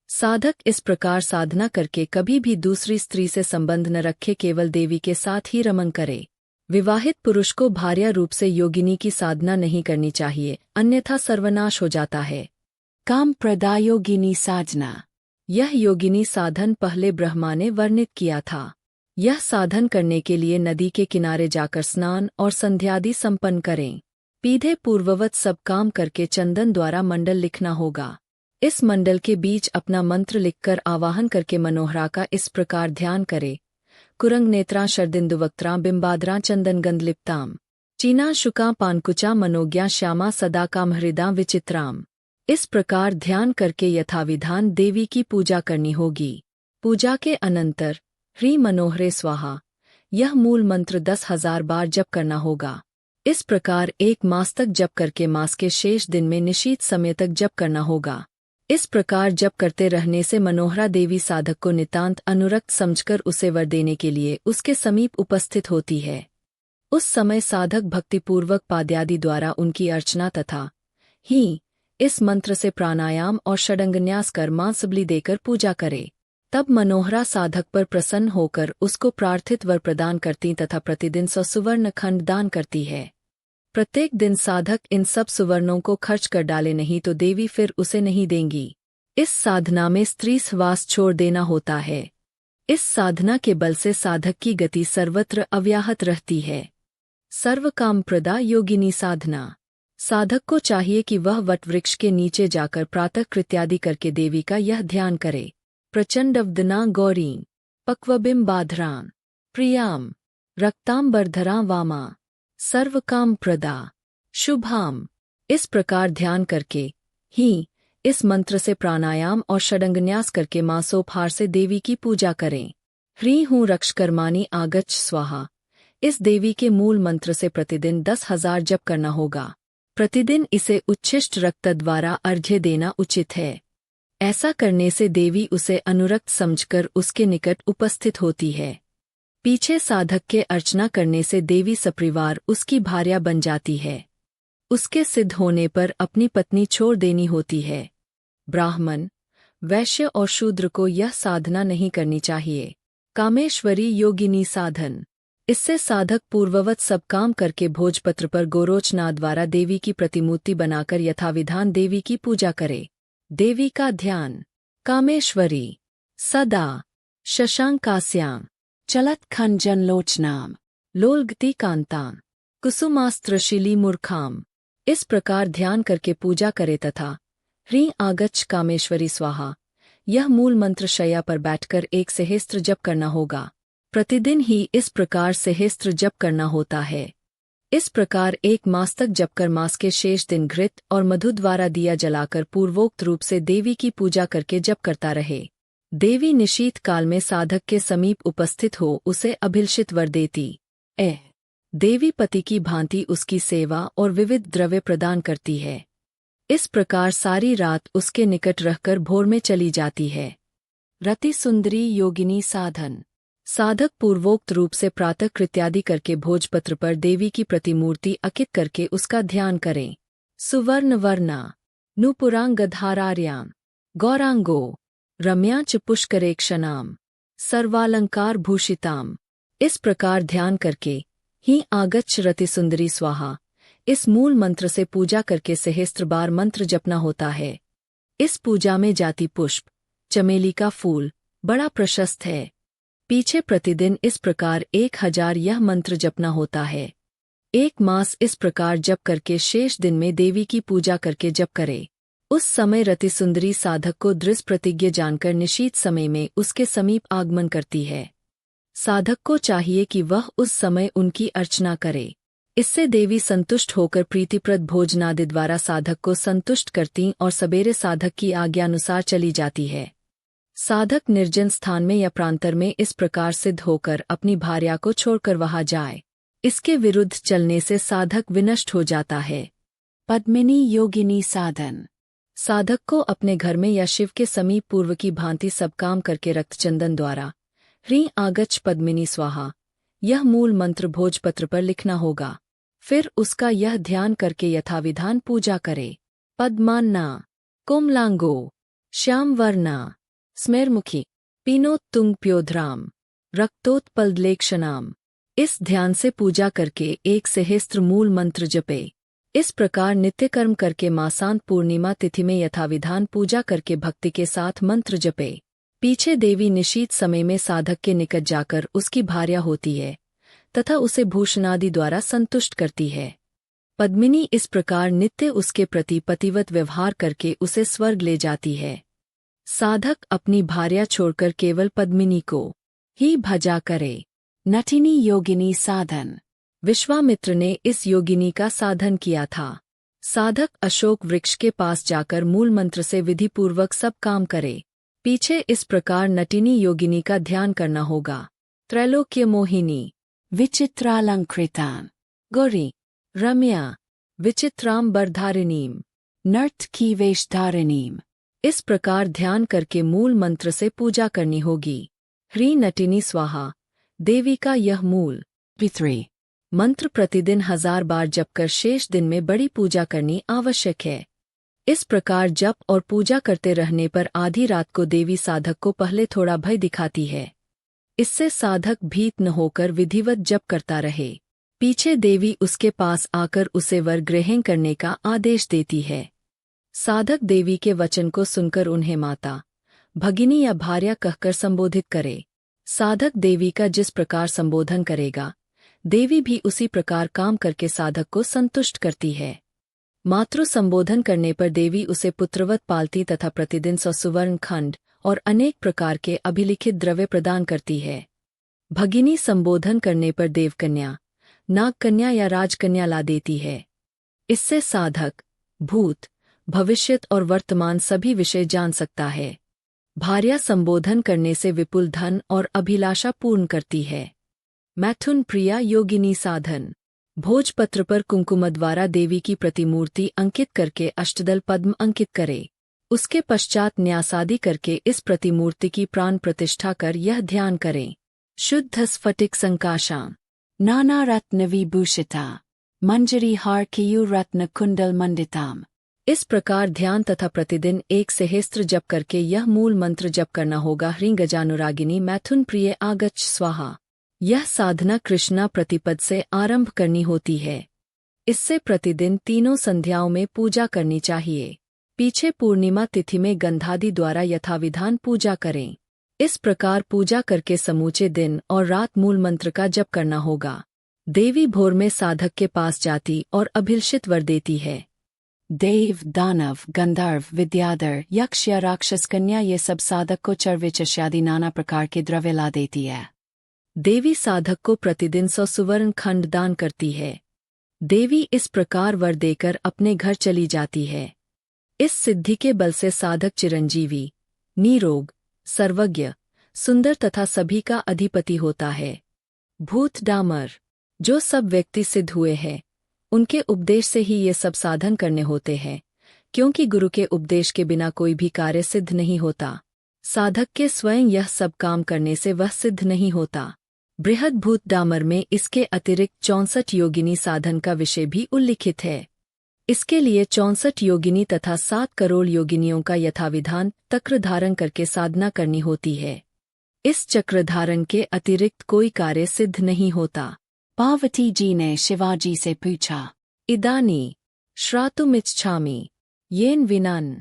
साधक इस प्रकार साधना करके कभी भी दूसरी स्त्री से संबंध न रखे, केवल देवी के साथ ही रमन करे। विवाहित पुरुष को भार्या रूप से योगिनी की साधना नहीं करनी चाहिए, अन्यथा सर्वनाश हो जाता है। काम प्रदा योगिनी साधना। यह योगिनी साधन पहले ब्रह्मा ने वर्णित किया था। यह साधन करने के लिए नदी के किनारे जाकर स्नान और संध्यादि संपन्न करें। पीधे पूर्ववत सब काम करके चंदन द्वारा मंडल लिखना होगा। इस मंडल के बीच अपना मंत्र लिखकर आवाहन करके मनोहरा का इस प्रकार ध्यान करे। कुरंग नेत्रा शरदिंदुवक्त्रा बिंबाद्रा चंदन गंधलिप्ताम चीना शुका पानकुचा मनोज्ञा श्यामा सदा काम हृदा विचित्राम। इस प्रकार ध्यान करके यथाविधान देवी की पूजा करनी होगी। पूजा के अनंतर ह्रीं मनोहरे स्वाहा यह मूल मंत्र 10,000 बार जप करना होगा। इस प्रकार 1 मास तक जप करके मास के शेष दिन में निशीत समय तक जप करना होगा। इस प्रकार जप करते रहने से मनोहरा देवी साधक को नितांत अनुरक्त समझकर उसे वर देने के लिए उसके समीप उपस्थित होती है। उस समय साधक भक्तिपूर्वक पाद्यादि द्वारा उनकी अर्चना तथा ही इस मंत्र से प्राणायाम और षडंगन्यास कर मांसबलि देकर पूजा करे। तब मनोहरा साधक पर प्रसन्न होकर उसको प्रार्थित वर प्रदान करती तथा प्रतिदिन 100 सुवर्ण खंड दान करती है। प्रत्येक दिन साधक इन सब सुवर्णों को खर्च कर डाले, नहीं तो देवी फिर उसे नहीं देंगी। इस साधना में स्त्री सहवास छोड़ देना होता है। इस साधना के बल से साधक की गति सर्वत्र अव्याहत रहती है। सर्वकाम प्रदा योगिनी साधना। साधक को चाहिए कि वह वट वृक्ष के नीचे जाकर प्रातः कृत्यादि करके देवी का यह ध्यान करे। प्रचंडवदना गौरीं पक्वबिंबाधरां प्रियाम रक्तांबरधरा वामा सर्वकाम प्रदा शुभाम। इस प्रकार ध्यान करके ही इस मंत्र से प्राणायाम और षडंगन्यास करके मासोपहार से देवी की पूजा करें। ह्रीं हूँ रक्षकर्माणि आगच्छ स्वाहा। इस देवी के मूल मंत्र से प्रतिदिन 10,000 जप करना होगा। प्रतिदिन इसे उच्छिष्ट रक्त द्वारा अर्घ्य देना उचित है। ऐसा करने से देवी उसे अनुरक्त समझकर उसके निकट उपस्थित होती है। पीछे साधक के अर्चना करने से देवी सपरिवार उसकी भार्या बन जाती है। उसके सिद्ध होने पर अपनी पत्नी छोड़ देनी होती है। ब्राह्मण, वैश्य और शूद्र को यह साधना नहीं करनी चाहिए। कामेश्वरी योगिनी साधन। इससे साधक पूर्ववत सब काम करके भोजपत्र पर गोरोचना द्वारा देवी की प्रतिमूर्ति बनाकर यथाविधान देवी की पूजा करे। देवी का ध्यान। कामेश्वरी सदा शशांकास्यां चलत खंजनलोचनाम लोलगति कांतां कुसुमास्त्रशिली मूर्खाम। इस प्रकार ध्यान करके पूजा करे तथा ह्रीं आगच्छ कामेश्वरी स्वाहा यह मूल मंत्र शैया पर बैठकर 1 सहस्त्र जप करना होगा। प्रतिदिन ही इस प्रकार सहस्त्र जप करना होता है। इस प्रकार 1 मास तक जप कर मास के शेष दिन घृत और मधु द्वारा दिया जलाकर पूर्वोक्त रूप से देवी की पूजा करके जप करता रहे। देवी निशीत काल में साधक के समीप उपस्थित हो उसे अभिलषित वर देती है। देवी पति की भांति उसकी सेवा और विविध द्रव्य प्रदान करती है। इस प्रकार सारी रात उसके निकट रहकर भोर में चली जाती है। रति सुंदरी योगिनी साधन। साधक पूर्वोक्त रूप से प्रातः कृत्यादि करके भोजपत्र पर देवी की प्रतिमूर्ति अंकित करके उसका ध्यान करें। सुवर्ण वर्णा नूपुरांगधारार्यां गौरांगो रम्यांच पुष्करेक्षणाम सर्वालंकार भूषिताम। इस प्रकार ध्यान करके ही आगच्छ रति सुंदरी स्वाहा इस मूल मंत्र से पूजा करके सहस्त्र बार मंत्र जपना होता है। इस पूजा में जाति पुष्प, चमेली का फूल बड़ा प्रशस्त है। पीछे प्रतिदिन इस प्रकार 1000 यह मंत्र जपना होता है। 1 मास इस प्रकार जप करके शेष दिन में देवी की पूजा करके जप करे। उस समय रति सुंदरी साधक को दृढ़ प्रतिज्ञ जानकर निशीत समय में उसके समीप आगमन करती है। साधक को चाहिए कि वह उस समय उनकी अर्चना करे। इससे देवी संतुष्ट होकर प्रीतिप्रद भोजनादि द्वारा साधक को संतुष्ट करती और सवेरे साधक की आज्ञानुसार चली जाती है। साधक निर्जन स्थान में या प्रांतर में इस प्रकार सिद्ध होकर अपनी भार्या को छोड़कर वहां जाए। इसके विरुद्ध चलने से साधक विनष्ट हो जाता है। पद्मिनी योगिनी साधन। साधक को अपने घर में या शिव के समीप पूर्व की भांति सब काम करके रक्तचंदन द्वारा ह्रीं आगच्छ पद्मिनी स्वाहा यह मूल मंत्र भोजपत्र पर लिखना होगा। फिर उसका यह ध्यान करके यथाविधान पूजा करे। पद्मान्ना कोमलांगो श्यामवर्णा स्मेरमुखी पीनोत्तुंगप्योधराम रक्तोत्पललेक्षणाम। इस ध्यान से पूजा करके 1 सहस्त्र मूल मंत्र जपे। इस प्रकार नित्य कर्म करके मासांत पूर्णिमा तिथि में यथाविधान पूजा करके भक्ति के साथ मंत्र जपे। पीछे देवी निशीत समय में साधक के निकट जाकर उसकी भार्या होती है तथा उसे भूषणादि द्वारा संतुष्ट करती है। पद्मिनी इस प्रकार नित्य उसके प्रति पतिव्रत व्यवहार करके उसे स्वर्ग ले जाती है। साधक अपनी भार्या छोड़कर केवल पद्मिनी को ही भजा करे। नटिनी योगिनी साधन। विश्वामित्र ने इस योगिनी का साधन किया था। साधक अशोक वृक्ष के पास जाकर मूल मंत्र से विधिपूर्वक सब काम करे। पीछे इस प्रकार नटिनी योगिनी का ध्यान करना होगा। त्रैलोक्य मोहिनी विचित्रालंकृतां गौरी रम्या विचित्रांबरधारिणीं नर्तकी वेशधारिणीं। इस प्रकार ध्यान करके मूल मंत्र से पूजा करनी होगी। ह्रीं नटिनी स्वाहा देवी का यह मूल पितृ मंत्र प्रतिदिन 1000 बार जप कर शेष दिन में बड़ी पूजा करनी आवश्यक है। इस प्रकार जप और पूजा करते रहने पर आधी रात को देवी साधक को पहले थोड़ा भय दिखाती है। इससे साधक भीत न होकर विधिवत जप करता रहे। पीछे देवी उसके पास आकर उसे वर ग्रहण करने का आदेश देती है। साधक देवी के वचन को सुनकर उन्हें माता, भगिनी या भार्या कहकर संबोधित करे। साधक देवी का जिस प्रकार संबोधन करेगा, देवी भी उसी प्रकार काम करके साधक को संतुष्ट करती है। मातृ संबोधन करने पर देवी उसे पुत्रवत पालती तथा प्रतिदिन 100 सुवर्ण खंड और अनेक प्रकार के अभिलिखित द्रव्य प्रदान करती है। भगिनी संबोधन करने पर देवकन्या, नागकन्या या राजकन्या ला देती है। इससे साधक भूत, भविष्यत और वर्तमान सभी विषय जान सकता है। भार्या संबोधन करने से विपुल धन और अभिलाषा पूर्ण करती है। मैथुन प्रिया योगिनी साधन। भोजपत्र पर कुंकुम द्वारा देवी की प्रतिमूर्ति अंकित करके अष्टदल पद्म अंकित करे। उसके पश्चात न्यासादि करके इस प्रतिमूर्ति की प्राण प्रतिष्ठा कर यह ध्यान करें। शुद्ध स्फटिक संकाशाम नाना रत्न विभूषिता मंजरी हार कियु रत्न कुंडल मंडिताम। इस प्रकार ध्यान तथा प्रतिदिन 1 सहस्त्र जप करके यह मूल मंत्र जप करना होगा। ह्रीं गजानुरागिनी मैथुन प्रिय आगच्छ स्वाहा। यह साधना कृष्णा प्रतिपद से आरंभ करनी होती है। इससे प्रतिदिन 3 संध्याओं में पूजा करनी चाहिए। पीछे पूर्णिमा तिथि में गंधादि द्वारा यथाविधान पूजा करें। इस प्रकार पूजा करके समूचे दिन और रात मूल मंत्र का जप करना होगा। देवी भोर में साधक के पास जाती और अभिलषित वर देती है। देव, दानव, गंधर्व, विद्याधर, यक्ष या राक्षस कन्या ये सब साधक को चर्विचर्यादि नाना प्रकार के द्रव्य ला देती है। देवी साधक को प्रतिदिन 100 सुवर्ण खंड दान करती है। देवी इस प्रकार वर देकर अपने घर चली जाती है। इस सिद्धि के बल से साधक चिरंजीवी, निरोग, सर्वज्ञ, सुंदर तथा सभी का अधिपति होता है। भूत डामर, जो सब व्यक्ति सिद्ध हुए हैं उनके उपदेश से ही ये सब साधन करने होते हैं, क्योंकि गुरु के उपदेश के बिना कोई भी कार्य सिद्ध नहीं होता। साधक के स्वयं यह सब काम करने से वह सिद्ध नहीं होता। बृहद भूत डामर में इसके अतिरिक्त 64 योगिनी साधन का विषय भी उल्लिखित है। इसके लिए 64 योगिनी तथा 7 करोड़ योगिनियों का यथाविधान चक्र धारण करके साधना करनी होती है। इस चक्र धारण के अतिरिक्त कोई कार्य सिद्ध नहीं होता। पार्वती जी ने शिवाजी से पूछा, इदानी श्रातुमिच्छामि येन विनान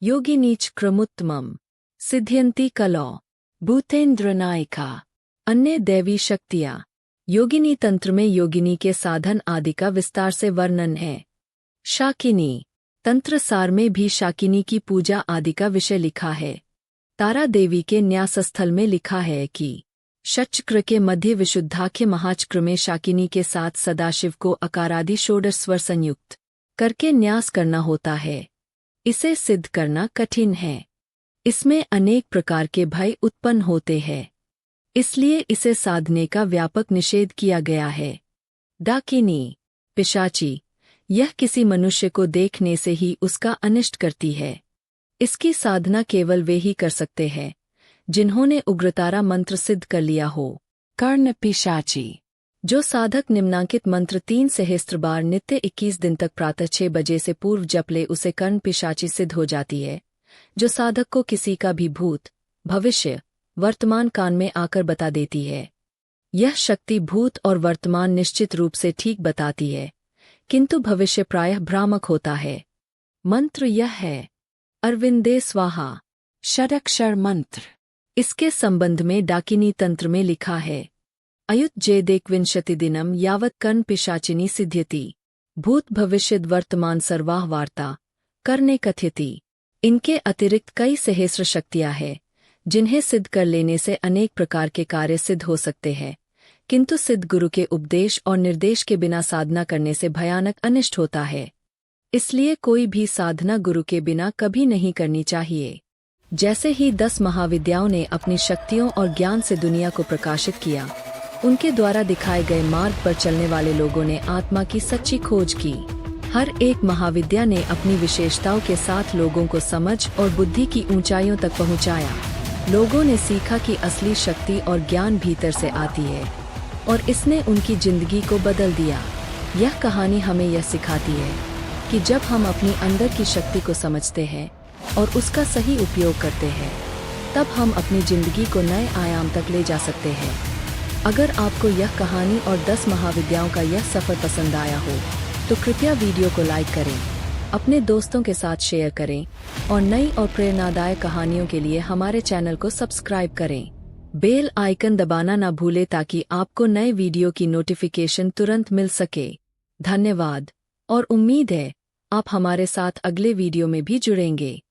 योगिनीच क्रमुत्तमम् सिद्ध्यन्ति कलौ भूतेन्द्र नायिका। अन्य दैवी शक्तियाँ। योगिनी तंत्र में योगिनी के साधन आदि का विस्तार से वर्णन है। शाकिनी तंत्र सार में भी शाकिनी की पूजा आदि का विषय लिखा है। तारा देवी के न्यासस्थल में लिखा है कि षट्चक्र के मध्य विशुद्धाख्य महाचक्र में शाकिनी के साथ सदाशिव को अकारादि षोडश स्वर संयुक्त करके न्यास करना होता है। इसे सिद्ध करना कठिन है। इसमें अनेक प्रकार के भय उत्पन्न होते हैं, इसलिए इसे साधने का व्यापक निषेध किया गया है। डाकिनी पिशाची, यह किसी मनुष्य को देखने से ही उसका अनिष्ट करती है। इसकी साधना केवल वे ही कर सकते हैं जिन्होंने उग्रतारा मंत्र सिद्ध कर लिया हो। कर्ण पिशाची, जो साधक निम्नांकित मंत्र 3 सहस्त्र बार नित्य 21 दिन तक प्रातः 6 बजे से पूर्व जप ले उसे कर्ण पिशाची सिद्ध हो जाती है। जो साधक को किसी का भी भूत, भविष्य, वर्तमान कान में आकर बता देती है। यह शक्ति भूत और वर्तमान निश्चित रूप से ठीक बताती है, किंतु भविष्य प्रायः भ्रामक होता है। मंत्र यह है, अरविंदे स्वाहा, षडक्षर मंत्र। इसके संबंध में डाकिनी तंत्र में लिखा है, अयुज्येदेकविंशति दिनम यावत् कर्ण पिशाचिनी सिद्ध्यति भूत भविष्यद वर्तमान सर्वाह वार्ता करने कथयति। इनके अतिरिक्त कई सहस्र शक्तियाँ हैं जिन्हें सिद्ध कर लेने से अनेक प्रकार के कार्य सिद्ध हो सकते हैं, किंतु सिद्ध गुरु के उपदेश और निर्देश के बिना साधना करने से भयानक अनिष्ट होता है। इसलिए कोई भी साधना गुरु के बिना कभी नहीं करनी चाहिए। जैसे ही 10 महाविद्याओं ने अपनी शक्तियों और ज्ञान से दुनिया को प्रकाशित किया, उनके द्वारा दिखाए गए मार्ग पर चलने वाले लोगों ने आत्मा की सच्ची खोज की। हर एक महाविद्या ने अपनी विशेषताओं के साथ लोगों को समझ और बुद्धि की ऊंचाइयों तक पहुंचाया। लोगों ने सीखा कि असली शक्ति और ज्ञान भीतर से आती है और इसने उनकी जिंदगी को बदल दिया। यह कहानी हमें यह सिखाती है कि जब हम अपनी अंदर की शक्ति को समझते हैं और उसका सही उपयोग करते हैं, तब हम अपनी जिंदगी को नए आयाम तक ले जा सकते हैं। अगर आपको यह कहानी और 10 महाविद्याओं का यह सफर पसंद आया हो तो कृपया वीडियो को लाइक करें, अपने दोस्तों के साथ शेयर करें और नई और प्रेरणादायक कहानियों के लिए हमारे चैनल को सब्सक्राइब करें। बेल आइकन दबाना ना भूलें ताकि आपको नए वीडियो की नोटिफिकेशन तुरंत मिल सके। धन्यवाद और उम्मीद है आप हमारे साथ अगले वीडियो में भी जुड़ेंगे।